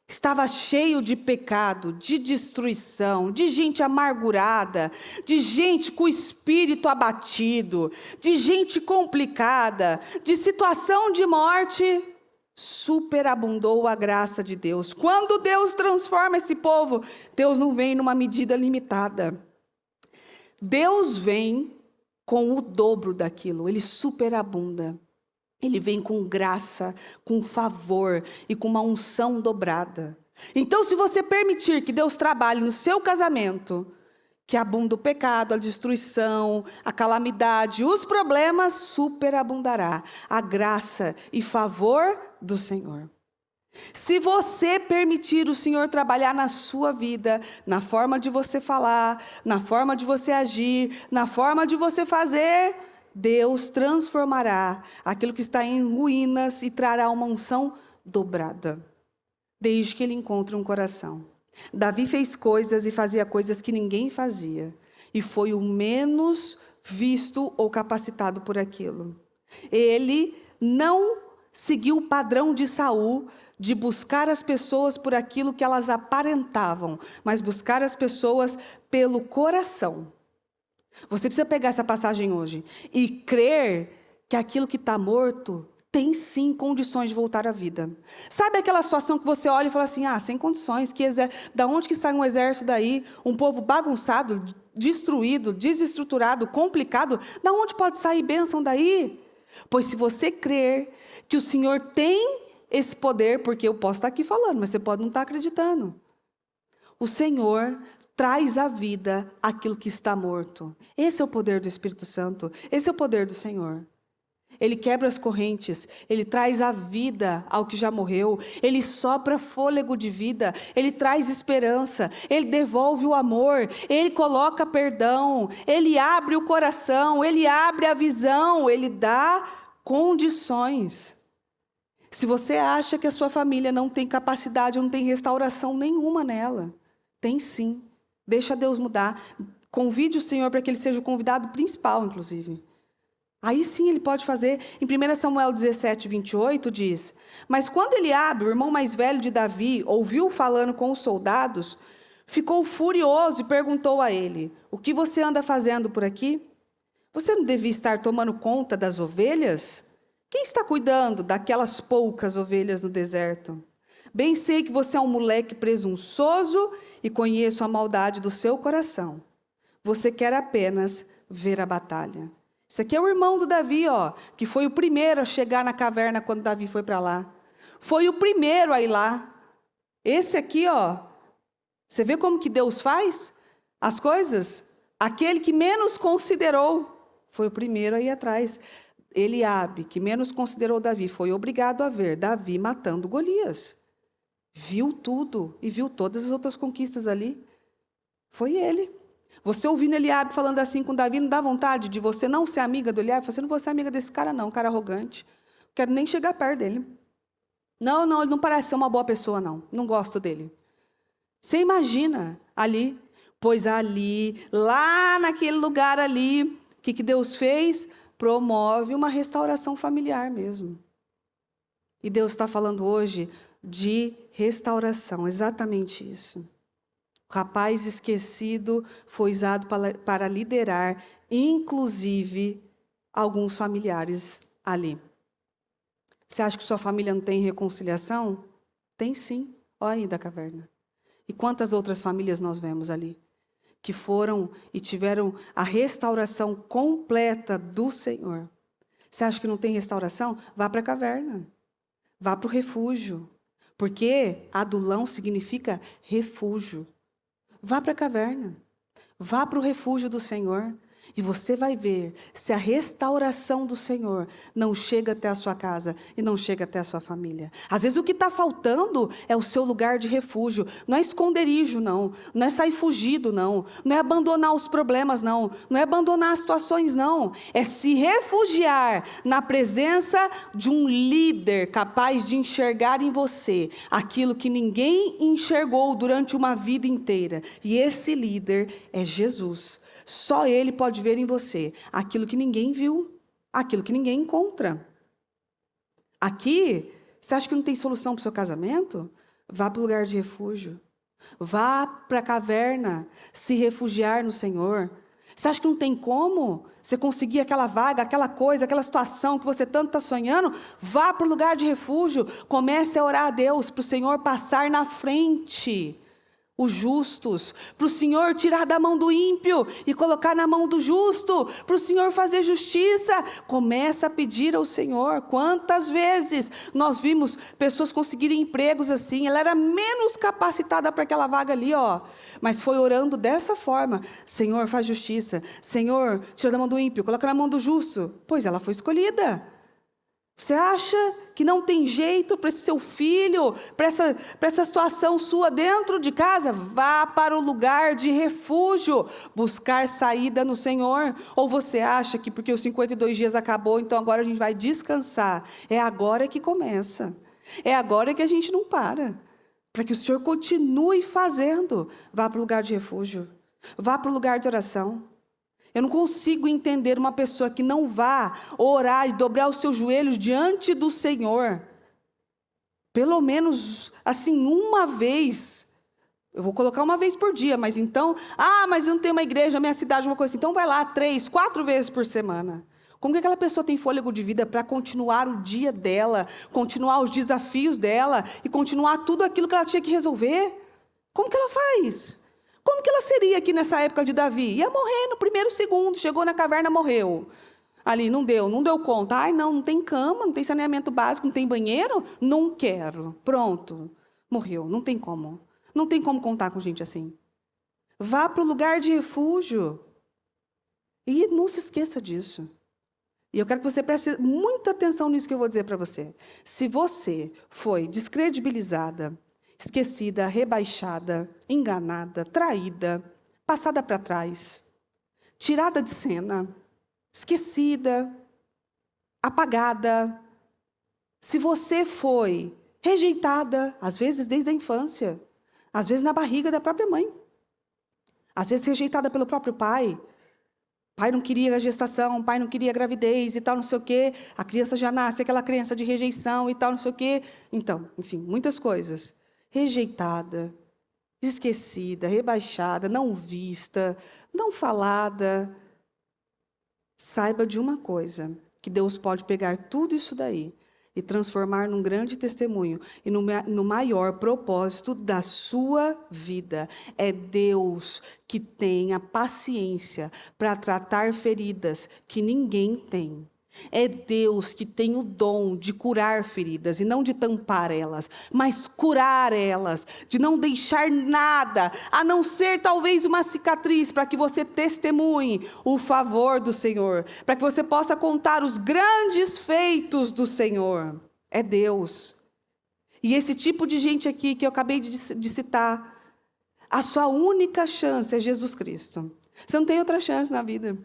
estava cheio de pecado, de destruição, de gente amargurada, de gente com o espírito abatido, de gente complicada, de situação de morte, superabundou a graça de Deus. Quando Deus transforma esse povo, Deus não vem numa medida limitada. Deus vem com o dobro daquilo, Ele superabunda. Ele vem com graça, com favor e com uma unção dobrada. Então, se você permitir que Deus trabalhe no seu casamento, que abunda o pecado, a destruição, a calamidade, os problemas, superabundará a graça e favor do Senhor. Se você permitir o Senhor trabalhar na sua vida, na forma de você falar, na forma de você agir, na forma de você fazer, Deus transformará aquilo que está em ruínas e trará uma unção dobrada, desde que ele encontre um coração. Davi fez coisas e fazia coisas que ninguém fazia, e foi o menos visto ou capacitado por aquilo. Ele não seguiu o padrão de Saul, de buscar as pessoas por aquilo que elas aparentavam, mas buscar as pessoas pelo coração. Você precisa pegar essa passagem hoje e crer que aquilo que está morto tem sim condições de voltar à vida. Sabe aquela situação que você olha e fala assim, sem condições, da onde que sai um exército daí, um povo bagunçado, destruído, desestruturado, complicado, da onde pode sair bênção daí? Pois se você crer que o Senhor tem esse poder, porque eu posso estar aqui falando, mas você pode não estar acreditando. O Senhor traz à vida aquilo que está morto. Esse é o poder do Espírito Santo, esse é o poder do Senhor. Ele quebra as correntes, Ele traz a vida ao que já morreu, Ele sopra fôlego de vida, Ele traz esperança, Ele devolve o amor, Ele coloca perdão, Ele abre o coração, Ele abre a visão, Ele dá condições. Se você acha que a sua família não tem capacidade, não tem restauração nenhuma nela, tem sim. Deixa Deus mudar. Convide o Senhor para que Ele seja o convidado principal, inclusive. Aí sim Ele pode fazer. Em 1 Samuel 17, 28 diz, mas quando Eliabe, o irmão mais velho de Davi, ouviu falando com os soldados, ficou furioso e perguntou a ele, o que você anda fazendo por aqui? Você não devia estar tomando conta das ovelhas? Quem está cuidando daquelas poucas ovelhas no deserto? Bem sei que você é um moleque presunçoso e conheço a maldade do seu coração. Você quer apenas ver a batalha. Esse aqui é o irmão do Davi, que foi o primeiro a chegar na caverna quando Davi foi para lá. Foi o primeiro a ir lá. Esse aqui, você vê como que Deus faz as coisas? Aquele que menos considerou foi o primeiro a ir atrás. Eliabe, que menos considerou Davi, foi obrigado a ver Davi matando Golias. Viu tudo e viu todas as outras conquistas ali. Foi ele. Você ouvindo Eliabe falando assim com Davi, não dá vontade de você não ser amiga do Eliabe? Você não vou ser amiga desse cara não, cara arrogante. Não quero nem chegar perto dele. Não, ele não parece ser uma boa pessoa não. Não gosto dele. Você imagina ali, pois ali, lá naquele lugar ali, o que Deus fez? Promove uma restauração familiar mesmo. E Deus está falando hoje de restauração, exatamente isso. O rapaz esquecido foi usado para liderar, inclusive, alguns familiares ali. Você acha que sua família não tem reconciliação? Tem sim, olha aí da caverna. E quantas outras famílias nós vemos ali? Que foram e tiveram a restauração completa do Senhor. Você acha que não tem restauração? Vá para a caverna. Vá para o refúgio. Porque adulão significa refúgio. Vá para a caverna. Vá para o refúgio do Senhor. E você vai ver se a restauração do Senhor não chega até a sua casa e não chega até a sua família. Às vezes o que está faltando é o seu lugar de refúgio. Não é esconderijo, não. Não é sair fugido, não. Não é abandonar os problemas, não. Não é abandonar as situações, não. É se refugiar na presença de um líder capaz de enxergar em você aquilo que ninguém enxergou durante uma vida inteira. E esse líder é Jesus. Só Ele pode ver em você aquilo que ninguém viu, aquilo que ninguém encontra. Aqui, você acha que não tem solução para o seu casamento? Vá para o lugar de refúgio. Vá para a caverna se refugiar no Senhor. Você acha que não tem como você conseguir aquela vaga, aquela coisa, aquela situação que você tanto está sonhando? Vá para o lugar de refúgio. Comece a orar a Deus para o Senhor passar na frente. Os justos, para o Senhor tirar da mão do ímpio e colocar na mão do justo, para o Senhor fazer justiça. Começa a pedir ao Senhor. Quantas vezes nós vimos pessoas conseguirem empregos assim, ela era menos capacitada para aquela vaga ali, mas foi orando dessa forma: Senhor, faz justiça, Senhor, tira da mão do ímpio, coloca na mão do justo. Pois ela foi escolhida. Você acha que não tem jeito para esse seu filho, para essa situação sua dentro de casa? Vá para o lugar de refúgio, buscar saída no Senhor. Ou você acha que porque os 52 dias acabou, então agora a gente vai descansar? É agora que começa. É agora que a gente não para. Para que o Senhor continue fazendo. Vá para o lugar de refúgio. Vá para o lugar de oração. Eu não consigo entender uma pessoa que não vá orar e dobrar os seus joelhos diante do Senhor pelo menos, assim, uma vez. Eu vou colocar uma vez por dia, mas então... mas eu não tenho uma igreja na minha cidade, uma coisa assim. Então vai lá 3, 4 vezes por semana. Como que aquela pessoa tem fôlego de vida para continuar o dia dela, continuar os desafios dela e continuar tudo aquilo que ela tinha que resolver? Como que ela faz? Como que ela seria aqui nessa época de Davi? Ia morrer no primeiro segundo, chegou na caverna, morreu. Ali, não deu conta. Ai, não tem cama, não tem saneamento básico, não tem banheiro? Não quero. Pronto, morreu, não tem como. Não tem como contar com gente assim. Vá para o lugar de refúgio. E não se esqueça disso. E eu quero que você preste muita atenção nisso que eu vou dizer para você. Se você foi descredibilizada, esquecida, rebaixada, enganada, traída, passada para trás, tirada de cena, esquecida, apagada, se você foi rejeitada, às vezes desde a infância, às vezes na barriga da própria mãe, às vezes rejeitada pelo próprio pai, pai não queria a gestação, pai não queria a gravidez e tal, não sei o quê, a criança já nasce, aquela crença de rejeição e tal, não sei o quê. Então, enfim, muitas coisas. Rejeitada, esquecida, rebaixada, não vista, não falada. Saiba de uma coisa, que Deus pode pegar tudo isso daí e transformar num grande testemunho e no maior propósito da sua vida. É Deus que tem a paciência para tratar feridas que ninguém tem. É Deus que tem o dom de curar feridas, e não de tampar elas, mas curar elas, de não deixar nada, a não ser talvez uma cicatriz, para que você testemunhe o favor do Senhor, para que você possa contar os grandes feitos do Senhor. É Deus. E esse tipo de gente aqui que eu acabei de citar, a sua única chance é Jesus Cristo. Você não tem outra chance na vida.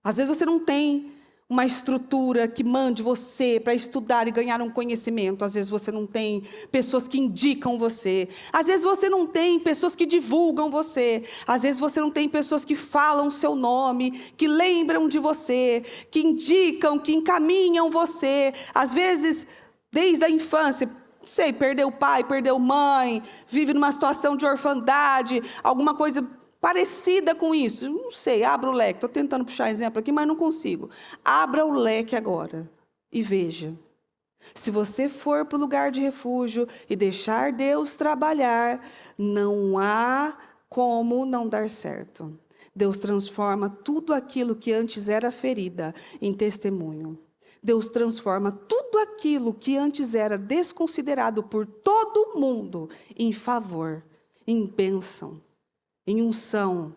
Às vezes você não tem uma estrutura que mande você para estudar e ganhar um conhecimento. Às vezes você não tem pessoas que indicam você. Às vezes você não tem pessoas que divulgam você. Às vezes você não tem pessoas que falam o seu nome, que lembram de você, que indicam, que encaminham você. Às vezes, desde a infância, não sei, perdeu pai, perdeu mãe, vive numa situação de orfandade, alguma coisa parecida com isso. Não sei, abra o leque. Estou tentando puxar exemplo aqui, mas não consigo. Abra o leque agora e veja. Se você for para o lugar de refúgio e deixar Deus trabalhar, não há como não dar certo. Deus transforma tudo aquilo que antes era ferida em testemunho. Deus transforma tudo aquilo que antes era desconsiderado por todo mundo em favor, em bênção, em unção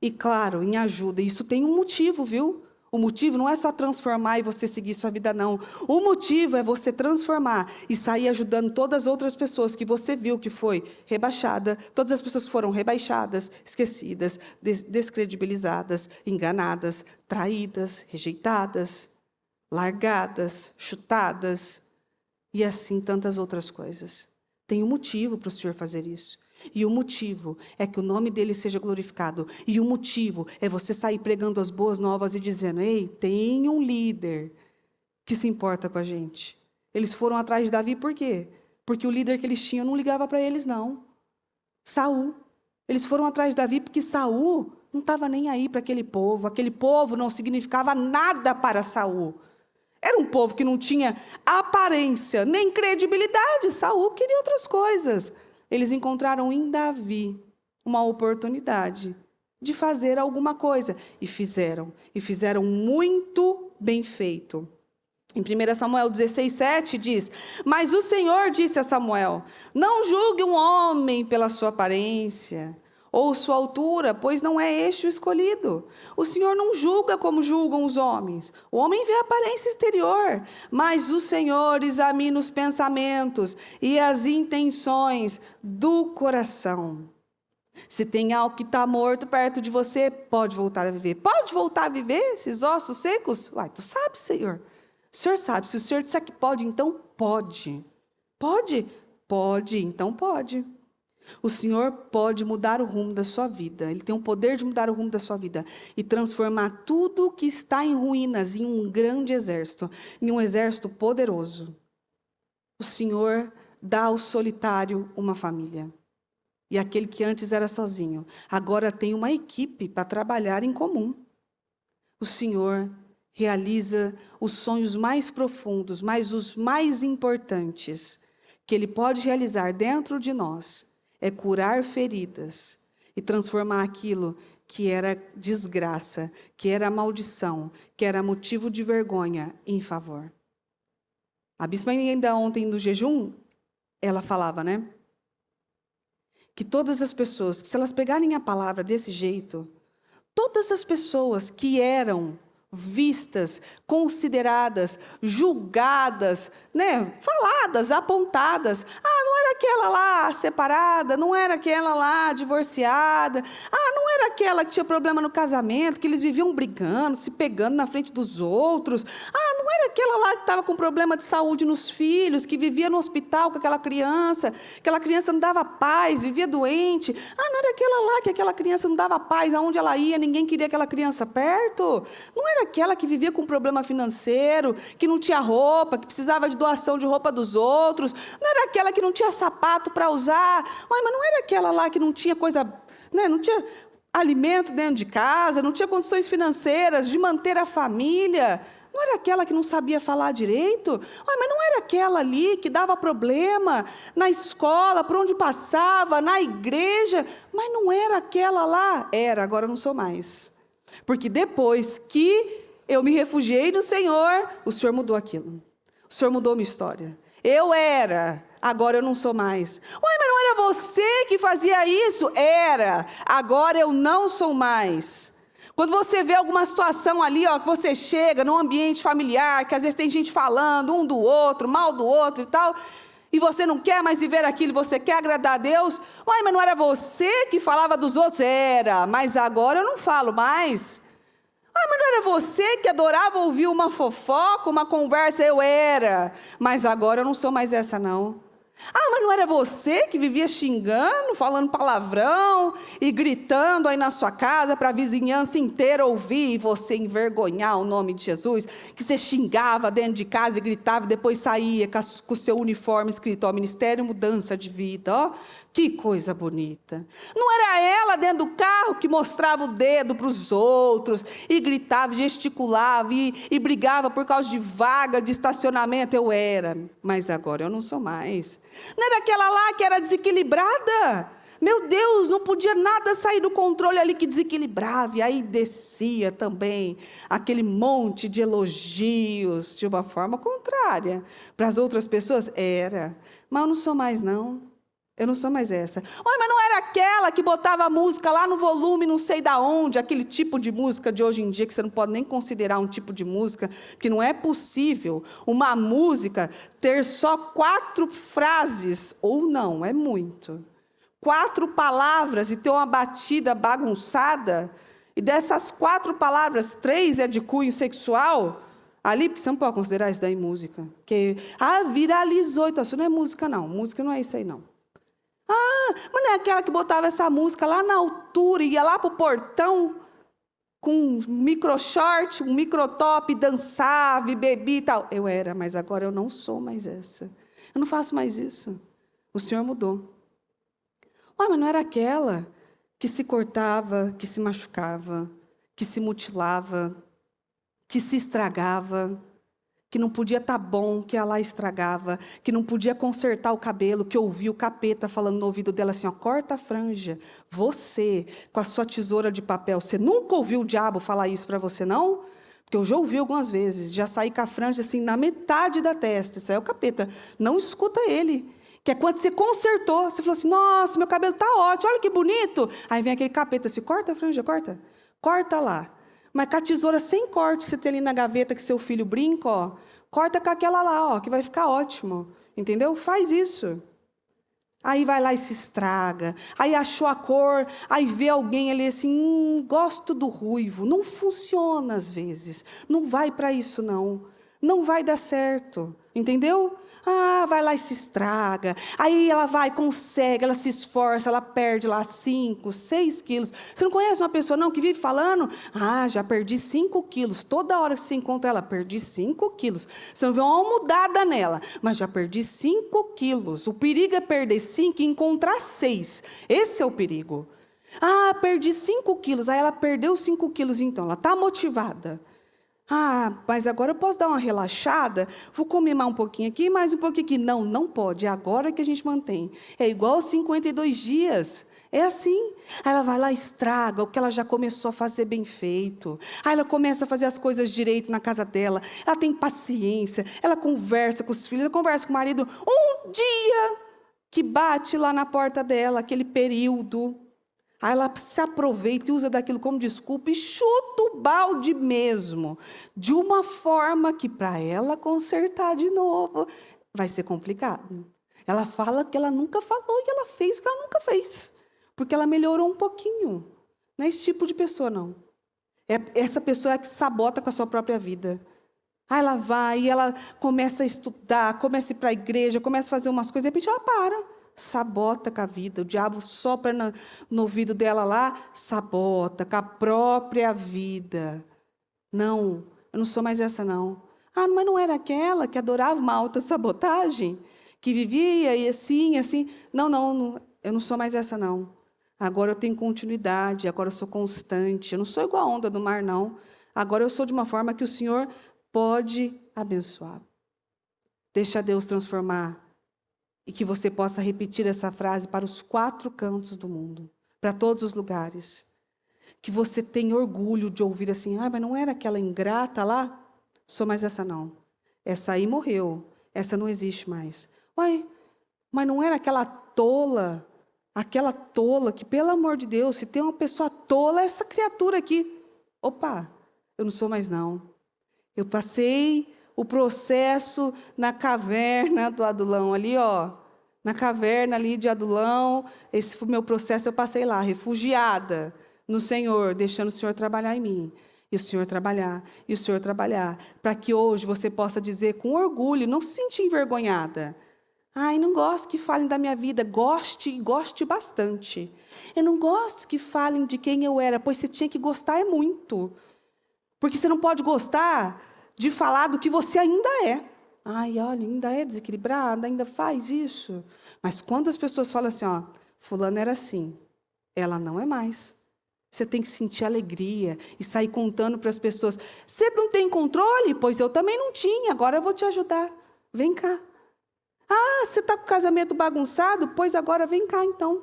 e, claro, em ajuda. Isso tem um motivo, viu? O motivo não é só transformar e você seguir sua vida, não. O motivo é você transformar e sair ajudando todas as outras pessoas que você viu que foi rebaixada, todas as pessoas que foram rebaixadas, esquecidas, descredibilizadas, enganadas, traídas, rejeitadas, largadas, chutadas e assim tantas outras coisas. Tem um motivo para o Senhor fazer isso. E o motivo é que o nome dele seja glorificado. E o motivo é você sair pregando as boas novas e dizendo: ei, tem um líder que se importa com a gente. Eles foram atrás de Davi por quê? Porque o líder que eles tinham não ligava para eles, não. Saul. Eles foram atrás de Davi porque Saul não estava nem aí para aquele povo. Aquele povo não significava nada para Saul. Era um povo que não tinha aparência, nem credibilidade. Saul queria outras coisas. Eles encontraram em Davi uma oportunidade de fazer alguma coisa. E fizeram muito bem feito. Em 1 Samuel 16:7 diz: mas o Senhor disse a Samuel: não julgue um homem pela sua aparência ou sua altura, pois não é este o escolhido. O Senhor não julga como julgam os homens. O homem vê a aparência exterior, mas o Senhor examina os pensamentos e as intenções do coração. Se tem algo que está morto perto de você, pode voltar a viver. Pode voltar a viver esses ossos secos? Uai, tu sabe, Senhor. O Senhor sabe. Se o Senhor disser que pode, então pode. Pode? Pode, então pode. O Senhor pode mudar o rumo da sua vida. Ele tem o poder de mudar o rumo da sua vida e transformar tudo que está em ruínas em um grande exército, em um exército poderoso. o Senhor dá ao solitário uma família. E aquele que antes era sozinho, agora tem uma equipe para trabalhar em comum. O Senhor realiza os sonhos mais profundos, mas os mais importantes que Ele pode realizar dentro de nós é curar feridas e transformar aquilo que era desgraça, que era maldição, que era motivo de vergonha, em favor. A bispa ainda ontem no jejum, ela falava, né? Que todas as pessoas, que se elas pegarem a palavra desse jeito, todas as pessoas que eram vistas, consideradas, julgadas, né, faladas, apontadas. Não era aquela lá separada, não era aquela lá divorciada, não era aquela que tinha problema no casamento, que eles viviam brigando, se pegando na frente dos outros. Não era aquela lá que estava com problema de saúde nos filhos, que vivia no hospital com aquela criança não dava paz, vivia doente. Não era aquela lá que aquela criança não dava paz, aonde ela ia, ninguém queria aquela criança perto. Não era aquela que vivia com problema financeiro, que não tinha roupa, que precisava de doação de roupa dos outros. Não era aquela que não tinha sapato para usar. Mas não era aquela lá que não tinha coisa, né? Não tinha alimento dentro de casa, não tinha condições financeiras de manter a família. Não era aquela que não sabia falar direito? Mas não era aquela ali que dava problema na escola, por onde passava, na igreja? Mas não era aquela lá? Era, agora eu não sou mais. Porque depois que eu me refugiei no Senhor, o Senhor mudou aquilo. O Senhor mudou minha história. Eu era, agora eu não sou mais. Mas não era você que fazia isso? Era, agora eu não sou mais. Quando você vê alguma situação ali, que você chega num ambiente familiar, que às vezes tem gente falando um do outro, mal do outro e tal, e você não quer mais viver aquilo, você quer agradar a Deus, mas não era você que falava dos outros? Era, mas agora eu não falo mais. Mas não era você que adorava ouvir uma fofoca, uma conversa? Eu era, mas agora eu não sou mais essa não. Mas não era você que vivia xingando, falando palavrão e gritando aí na sua casa para a vizinhança inteira ouvir e você envergonhar o nome de Jesus? Que você xingava dentro de casa e gritava e depois saía com o seu uniforme escrito, Ministério Mudança de Vida, que coisa bonita. Não era ela dentro do carro que mostrava o dedo para os outros e gritava, gesticulava e brigava por causa de vaga de estacionamento? Eu era, mas agora eu não sou mais. Não era aquela lá que era desequilibrada? Meu Deus, não podia nada sair do controle ali que desequilibrava. E aí descia também aquele monte de elogios de uma forma contrária para as outras pessoas. Era, mas eu não sou mais não. Eu não sou mais essa. Mas não era aquela que botava a música lá no volume, não sei da onde, aquele tipo de música de hoje em dia, que você não pode nem considerar um tipo de música, porque não é possível uma música ter só 4 frases, ou não, é muito. 4 palavras e ter uma batida bagunçada, e dessas 4 palavras, 3 é de cunho sexual, ali, porque você não pode considerar isso daí música. Que, viralizou, então isso não é música não, música não é isso aí não. Mas não é aquela que botava essa música lá na altura, ia lá para o portão, com um micro short, um micro top, dançava e bebia e tal. Eu era, mas agora eu não sou mais essa. Eu não faço mais isso. O Senhor mudou. Mas não era aquela que se cortava, que se machucava, que se mutilava, que se estragava, que não podia estar bom, que ela estragava, que não podia consertar o cabelo, que ouvia o capeta falando no ouvido dela assim, corta a franja. Você, com a sua tesoura de papel, você nunca ouviu o diabo falar isso para você, não? Porque eu já ouvi algumas vezes, já saí com a franja assim, na metade da testa. Isso aí é o capeta. Não escuta ele. Que é quando você consertou, você falou assim, nossa, meu cabelo está ótimo, olha que bonito. Aí vem aquele capeta assim, corta a franja, corta. Corta lá. Mas com a tesoura sem corte que você tem ali na gaveta que seu filho brinca, corta com aquela lá, que vai ficar ótimo. Entendeu? Faz isso. Aí vai lá e se estraga. Aí achou a cor, aí vê alguém ali assim, gosto do ruivo. Não funciona às vezes. Não vai para isso não. Não vai dar certo, entendeu? Ah, vai lá e se estraga. Aí ela vai, consegue, ela se esforça, ela perde lá 5, 6 quilos. Você não conhece uma pessoa não que vive falando? Ah, já perdi 5 quilos. Toda hora que você encontra ela, perdi 5 quilos. Você não vê uma mudada nela, mas já perdi 5 quilos. O perigo é perder 5 e encontrar 6. Esse é o perigo. Ah, perdi 5 quilos. Aí ela perdeu 5 quilos, então ela está motivada. Ah, mas agora eu posso dar uma relaxada? Vou comer mais um pouquinho aqui, mais um pouquinho aqui. Não, não pode. É agora que a gente mantém. É igual aos 52 dias. É assim. Aí ela vai lá e estraga o que ela já começou a fazer bem feito. Aí ela começa a fazer as coisas direito na casa dela. Ela tem paciência. Ela conversa com os filhos, ela conversa com o marido. Um dia que bate lá na porta dela, aquele período. Aí ela se aproveita e usa daquilo como desculpa e chuta o balde mesmo, de uma forma que para ela consertar de novo vai ser complicado. Ela fala que ela nunca falou e ela fez o que ela nunca fez, porque ela melhorou um pouquinho. Não é esse tipo de pessoa, não. Essa pessoa é que sabota com a sua própria vida. Aí ela vai e ela começa a estudar, começa a ir para a igreja, começa a fazer umas coisas, de repente ela para. Sabota com a vida, o diabo sopra no ouvido dela lá, sabota com a própria vida. Não, eu não sou mais essa não. Ah, mas não era aquela que adorava uma autossabotagem? Que vivia e assim, assim. Não, eu não sou mais essa não. Agora eu tenho continuidade, agora eu sou constante. Eu não sou igual a onda do mar não. Agora eu sou de uma forma que o Senhor pode abençoar. Deixa Deus transformar. E que você possa repetir essa frase para os 4 cantos do mundo, para todos os lugares. Que você tenha orgulho de ouvir assim, ah, mas não era aquela ingrata lá? Sou mais essa não. Essa aí morreu, essa não existe mais. Uai, mas não era aquela tola que, pelo amor de Deus, se tem uma pessoa tola, é essa criatura aqui. Opa, eu não sou mais não. Eu passei o processo na caverna do Adulão ali, ó. Na caverna ali de Adulão, esse foi o meu processo, eu passei lá, refugiada no Senhor, deixando o Senhor trabalhar em mim. E o Senhor trabalhar, e o Senhor trabalhar, para que hoje você possa dizer com orgulho, não se sentir envergonhada. Ai, não gosto que falem da minha vida, goste bastante. Eu não gosto que falem de quem eu era, pois você tinha que gostar é muito. Porque você não pode gostar de falar do que você ainda é. Ai, olha, ainda é desequilibrada, ainda faz isso. Mas quando as pessoas falam assim, ó, fulano era assim, ela não é mais. Você tem que sentir alegria e sair contando para as pessoas. Você não tem controle? Pois eu também não tinha, agora eu vou te ajudar. Vem cá. Ah, você está com o casamento bagunçado? Pois agora vem cá então.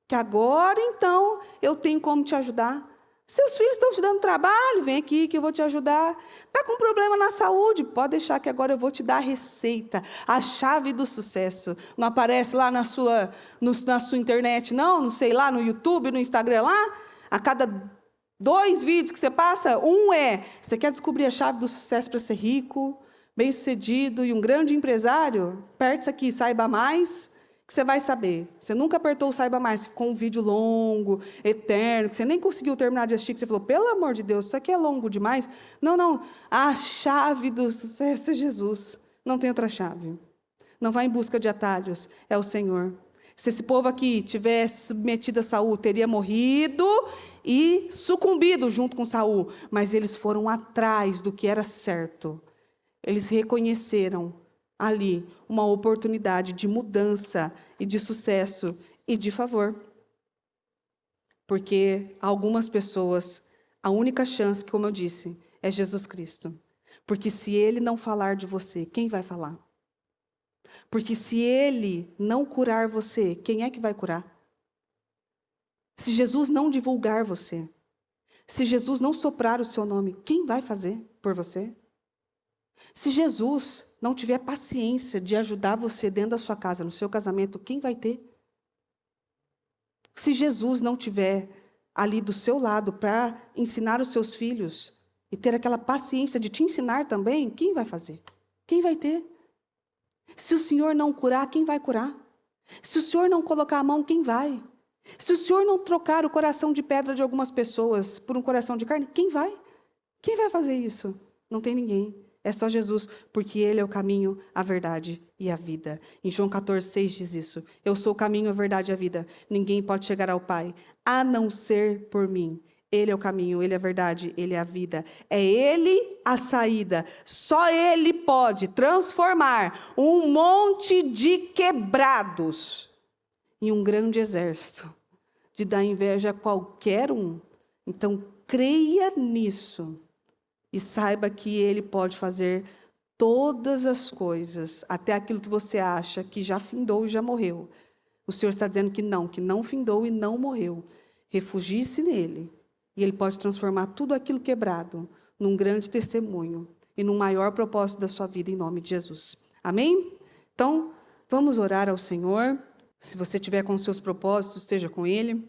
Que agora então eu tenho como te ajudar. Seus filhos estão te dando trabalho? Vem aqui que eu vou te ajudar. Está com problema na saúde? Pode deixar que agora eu vou te dar a receita, a chave do sucesso. Não aparece lá na sua internet, não sei lá, no YouTube, no Instagram lá? A cada 2 vídeos que você passa, um é, você quer descobrir a chave do sucesso para ser rico, bem-sucedido e um grande empresário? Aperte isso aqui, saiba mais, que você vai saber. Você nunca apertou o saiba mais, ficou um vídeo longo, eterno, que você nem conseguiu terminar de assistir, que você falou, pelo amor de Deus, isso aqui é longo demais. Não, a chave do sucesso é Jesus. Não tem outra chave. Não vá em busca de atalhos, é o Senhor. Se esse povo aqui tivesse submetido a Saul, teria morrido e sucumbido junto com Saul. Mas eles foram atrás do que era certo. Eles reconheceram ali uma oportunidade de mudança e de sucesso e de favor. Porque algumas pessoas, a única chance, como eu disse, é Jesus Cristo. Porque se Ele não falar de você, quem vai falar? Porque se Ele não curar você, quem é que vai curar? Se Jesus não divulgar você, se Jesus não soprar o seu nome, quem vai fazer por você? Se Jesus não tiver paciência de ajudar você dentro da sua casa, no seu casamento, quem vai ter? Se Jesus não tiver ali do seu lado para ensinar os seus filhos e ter aquela paciência de te ensinar também, quem vai fazer? Quem vai ter? Se o Senhor não curar, quem vai curar? Se o Senhor não colocar a mão, quem vai? Se o Senhor não trocar o coração de pedra de algumas pessoas por um coração de carne, quem vai? Quem vai fazer isso? Não tem ninguém. É só Jesus, porque Ele é o caminho, a verdade e a vida. Em João 14,6 diz isso. Eu sou o caminho, a verdade e a vida. Ninguém pode chegar ao Pai, a não ser por mim. Ele é o caminho, Ele é a verdade, Ele é a vida. É Ele a saída. Só Ele pode transformar um monte de quebrados em um grande exército, de dar inveja a qualquer um. Então, creia nisso e saiba que Ele pode fazer todas as coisas, até aquilo que você acha que já findou e já morreu. O Senhor está dizendo que não findou e não morreu. Refugie-se nele. E Ele pode transformar tudo aquilo quebrado num grande testemunho e num maior propósito da sua vida, em nome de Jesus. Amém? Então, vamos orar ao Senhor. Se você tiver com os seus propósitos, esteja com Ele.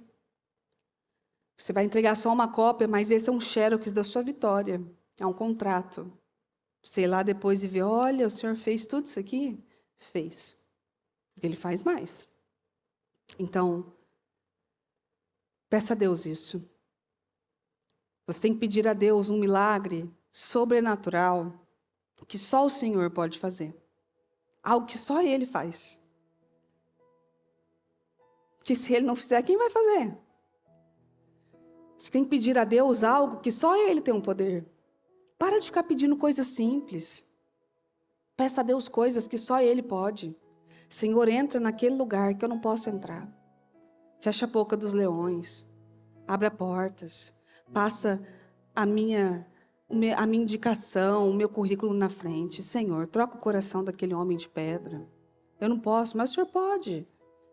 Você vai entregar só uma cópia, mas esse é um xerox da sua vitória. É um contrato. Sei lá depois e ver, olha, o Senhor fez tudo isso aqui? Fez. Ele faz mais. Então, peça a Deus isso. Você tem que pedir a Deus um milagre sobrenatural que só o Senhor pode fazer. Algo que só Ele faz. Que se Ele não fizer, quem vai fazer? Você tem que pedir a Deus algo que só Ele tem o poder. Para de ficar pedindo coisas simples. Peça a Deus coisas que só Ele pode. Senhor, entra naquele lugar que eu não posso entrar. Fecha a boca dos leões. Abra portas. Passa a minha indicação, o meu currículo na frente. Senhor, troca o coração daquele homem de pedra. Eu não posso, mas o Senhor pode.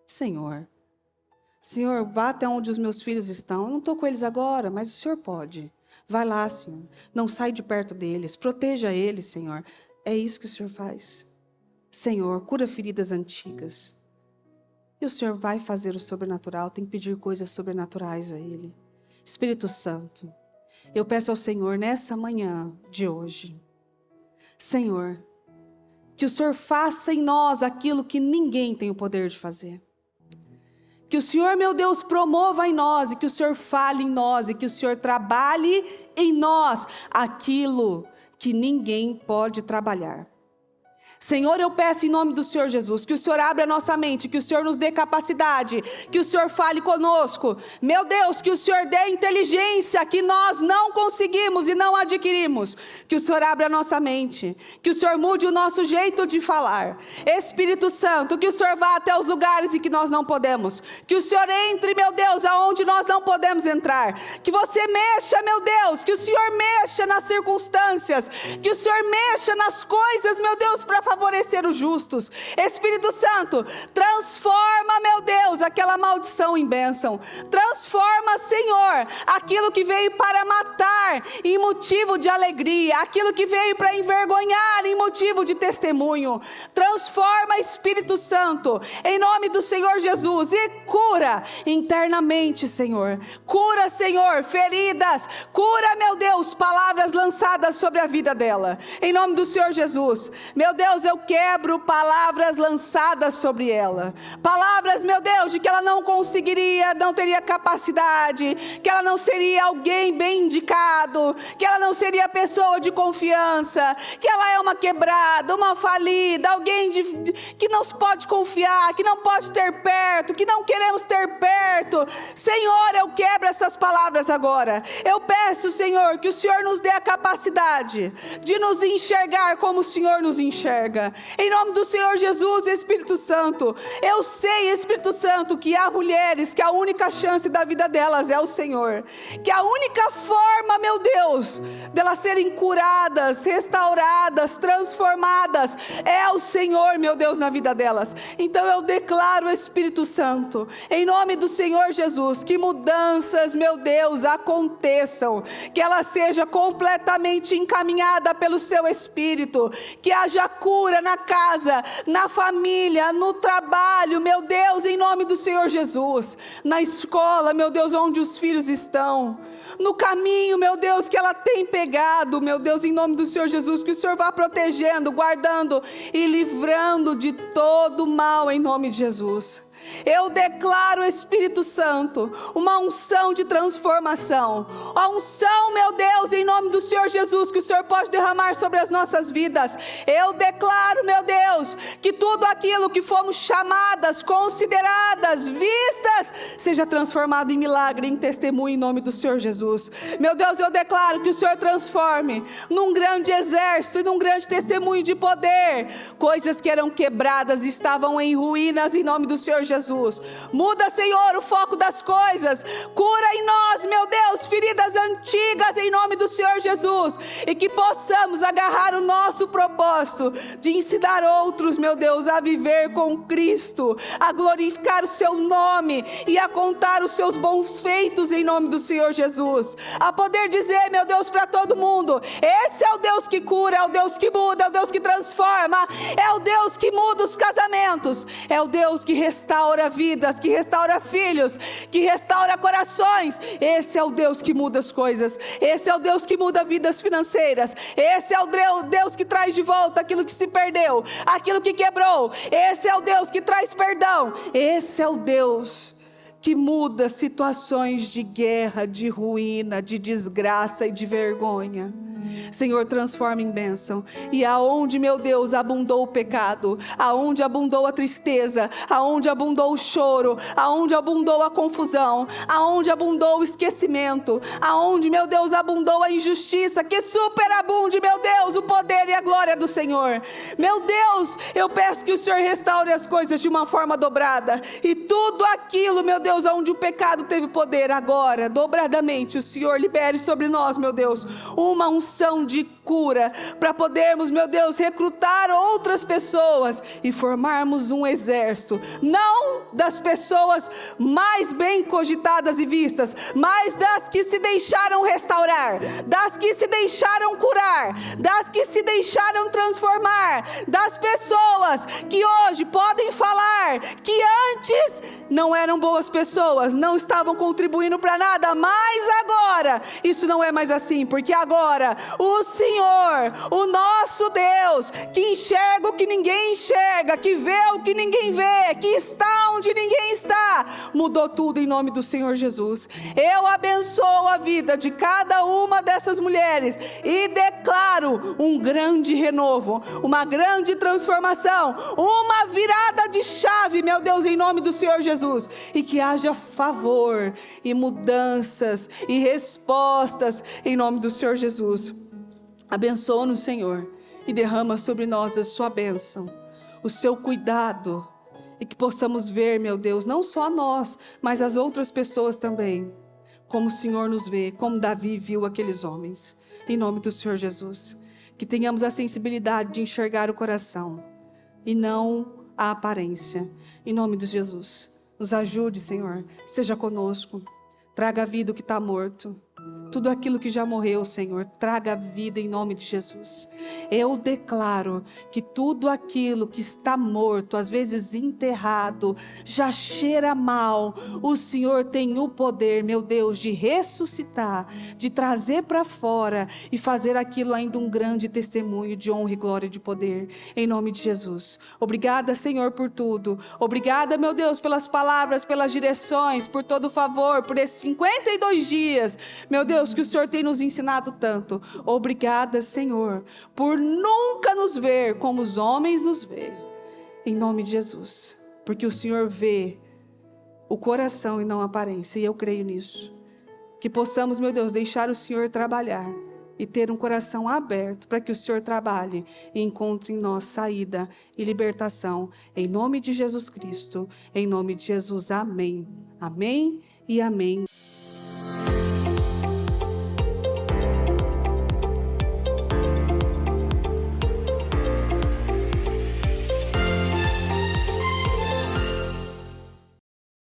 Senhor, vá até onde os meus filhos estão. Eu não estou com eles agora, mas o Senhor pode. Vai lá, Senhor. Não sai de perto deles. Proteja eles, Senhor. É isso que o Senhor faz. Senhor, cura feridas antigas. E o Senhor vai fazer o sobrenatural. Tem que pedir coisas sobrenaturais a Ele. Espírito Santo, eu peço ao Senhor nessa manhã de hoje, Senhor, que o Senhor faça em nós aquilo que ninguém tem o poder de fazer. Que o Senhor, meu Deus, promova em nós e que o Senhor fale em nós e que o Senhor trabalhe em nós aquilo que ninguém pode trabalhar. Senhor, eu peço em nome do Senhor Jesus, que o Senhor abra a nossa mente, que o Senhor nos dê capacidade, que o Senhor fale conosco. Meu Deus, que o Senhor dê inteligência que nós não conseguimos e não adquirimos. Que o Senhor abra a nossa mente, que o Senhor mude o nosso jeito de falar. Espírito Santo, que o Senhor vá até os lugares em que nós não podemos. Que o Senhor entre, meu Deus, aonde nós não podemos entrar. Que você mexa, meu Deus, que o Senhor mexa nas circunstâncias, que o Senhor mexa nas coisas, meu Deus, para favorecer os justos. Espírito Santo, transforma, meu Deus, aquela maldição em bênção. Transforma, Senhor, aquilo que veio para matar em motivo de alegria, aquilo que veio para envergonhar em motivo de testemunho. Transforma, Espírito Santo, em nome do Senhor Jesus, e cura internamente, Senhor. Cura, Senhor, feridas. Cura, meu Deus, palavras lançadas sobre a vida dela. Em nome do Senhor Jesus. Meu Deus, eu quebro palavras lançadas sobre ela. Palavras, meu Deus, de que ela não conseguiria, não teria capacidade, que ela não seria alguém bem indicado, que ela não seria pessoa de confiança, que ela é uma quebrada, uma falida, alguém que não se pode confiar, que não pode ter perto, que não queremos ter perto. Senhor, eu quebro essas palavras agora. Eu peço, Senhor, que o Senhor nos dê a capacidade de nos enxergar como o Senhor nos enxerga. Em nome do Senhor Jesus, Espírito Santo, eu sei, Espírito Santo, que há mulheres que a única chance da vida delas é o Senhor, que a única forma, meu Deus, delas serem curadas, restauradas, transformadas, é o Senhor, meu Deus, na vida delas. Então eu declaro, Espírito Santo, em nome do Senhor Jesus, que mudanças, meu Deus, aconteçam, que ela seja completamente encaminhada pelo seu Espírito, que haja cura na casa, na família, no trabalho, meu Deus, em nome do Senhor Jesus, na escola, meu Deus, onde os filhos estão, no caminho, meu Deus, que ela tem pegado, meu Deus, em nome do Senhor Jesus, que o Senhor vá protegendo, guardando e livrando de todo mal, em nome de Jesus. Eu declaro, Espírito Santo, uma unção de transformação. A unção, meu Deus, em nome do Senhor Jesus, que o Senhor pode derramar sobre as nossas vidas. Eu declaro, meu Deus, que tudo aquilo que fomos chamadas, consideradas, vistas, seja transformado em milagre, em testemunho, em nome do Senhor Jesus. Meu Deus, eu declaro que o Senhor transforme num grande exército e num grande testemunho de poder. Coisas que eram quebradas, estavam em ruínas, em nome do Senhor Jesus. Muda, Senhor, o foco das coisas. Cura em nós, meu Deus, feridas antigas, em nome do Senhor Jesus. E que possamos agarrar o nosso propósito de ensinar outros, meu Deus, a viver com Cristo, a glorificar o seu nome e a contar os seus bons feitos, em nome do Senhor Jesus. A poder dizer, meu Deus, para todo mundo: esse é o Deus que cura, é o Deus que muda, é o Deus que transforma, é o Deus que muda os casamentos, é o Deus que restaura vidas, que restaura filhos, que restaura corações. Esse é o Deus que muda as coisas. Esse é o Deus que muda vidas financeiras. Esse é o Deus que traz de volta aquilo que se perdeu, aquilo que quebrou. Esse é o Deus que traz perdão. Esse é o Deus que muda situações de guerra, de ruína, de desgraça e de vergonha. Senhor, transforma em bênção. E aonde, meu Deus, abundou o pecado, aonde abundou a tristeza, aonde abundou o choro, aonde abundou a confusão, aonde abundou o esquecimento, aonde, meu Deus, abundou a injustiça, que superabunde, meu Deus, o poder e a glória do Senhor. Meu Deus, eu peço que o Senhor restaure as coisas de uma forma dobrada, e tudo aquilo, meu Deus, onde o pecado teve poder, agora, dobradamente, o Senhor libere sobre nós, meu Deus, uma unção de cura, para podermos, meu Deus, recrutar outras pessoas e formarmos um exército, não das pessoas mais bem cogitadas e vistas, mas das que se deixaram restaurar, das que se deixaram curar, das que se deixaram transformar, das pessoas que hoje podem falar que antes não eram boas pessoas, não estavam contribuindo para nada, mas agora isso não é mais assim, porque agora o Senhor, o nosso Deus, que enxerga o que ninguém enxerga, que vê o que ninguém vê, que está onde ninguém está, mudou tudo em nome do Senhor Jesus. Eu abençoo a vida de cada uma dessas mulheres e declaro um grande renovo, uma grande transformação, uma virada de chave, meu Deus, em nome do Senhor Jesus, e que haja favor e mudanças e respostas em nome do Senhor Jesus. Abençoa-nos, Senhor, e derrama sobre nós a sua bênção, o seu cuidado, e que possamos ver, meu Deus, não só nós, mas as outras pessoas também, como o Senhor nos vê, como Davi viu aqueles homens, em nome do Senhor Jesus. Que tenhamos a sensibilidade de enxergar o coração e não a aparência, em nome de Jesus. Nos ajude, Senhor, seja conosco, traga a vida o que está morto. Tudo aquilo que já morreu, Senhor, traga vida em nome de Jesus. Eu declaro que tudo aquilo que está morto, às vezes enterrado, já cheira mal, o Senhor tem o poder, meu Deus, de ressuscitar, de trazer para fora e fazer aquilo ainda um grande testemunho de honra e glória e de poder, em nome de Jesus. Obrigada, Senhor, por tudo. Obrigada, meu Deus, pelas palavras, pelas direções, por todo o favor, por esses 52 dias, meu Deus, que o Senhor tem nos ensinado tanto. Obrigada, Senhor, por nunca nos ver como os homens nos veem, em nome de Jesus, porque o Senhor vê o coração e não a aparência, e eu creio nisso. Que possamos, meu Deus, deixar o Senhor trabalhar e ter um coração aberto para que o Senhor trabalhe e encontre em nós saída e libertação, em nome de Jesus Cristo, em nome de Jesus, amém, amém e amém.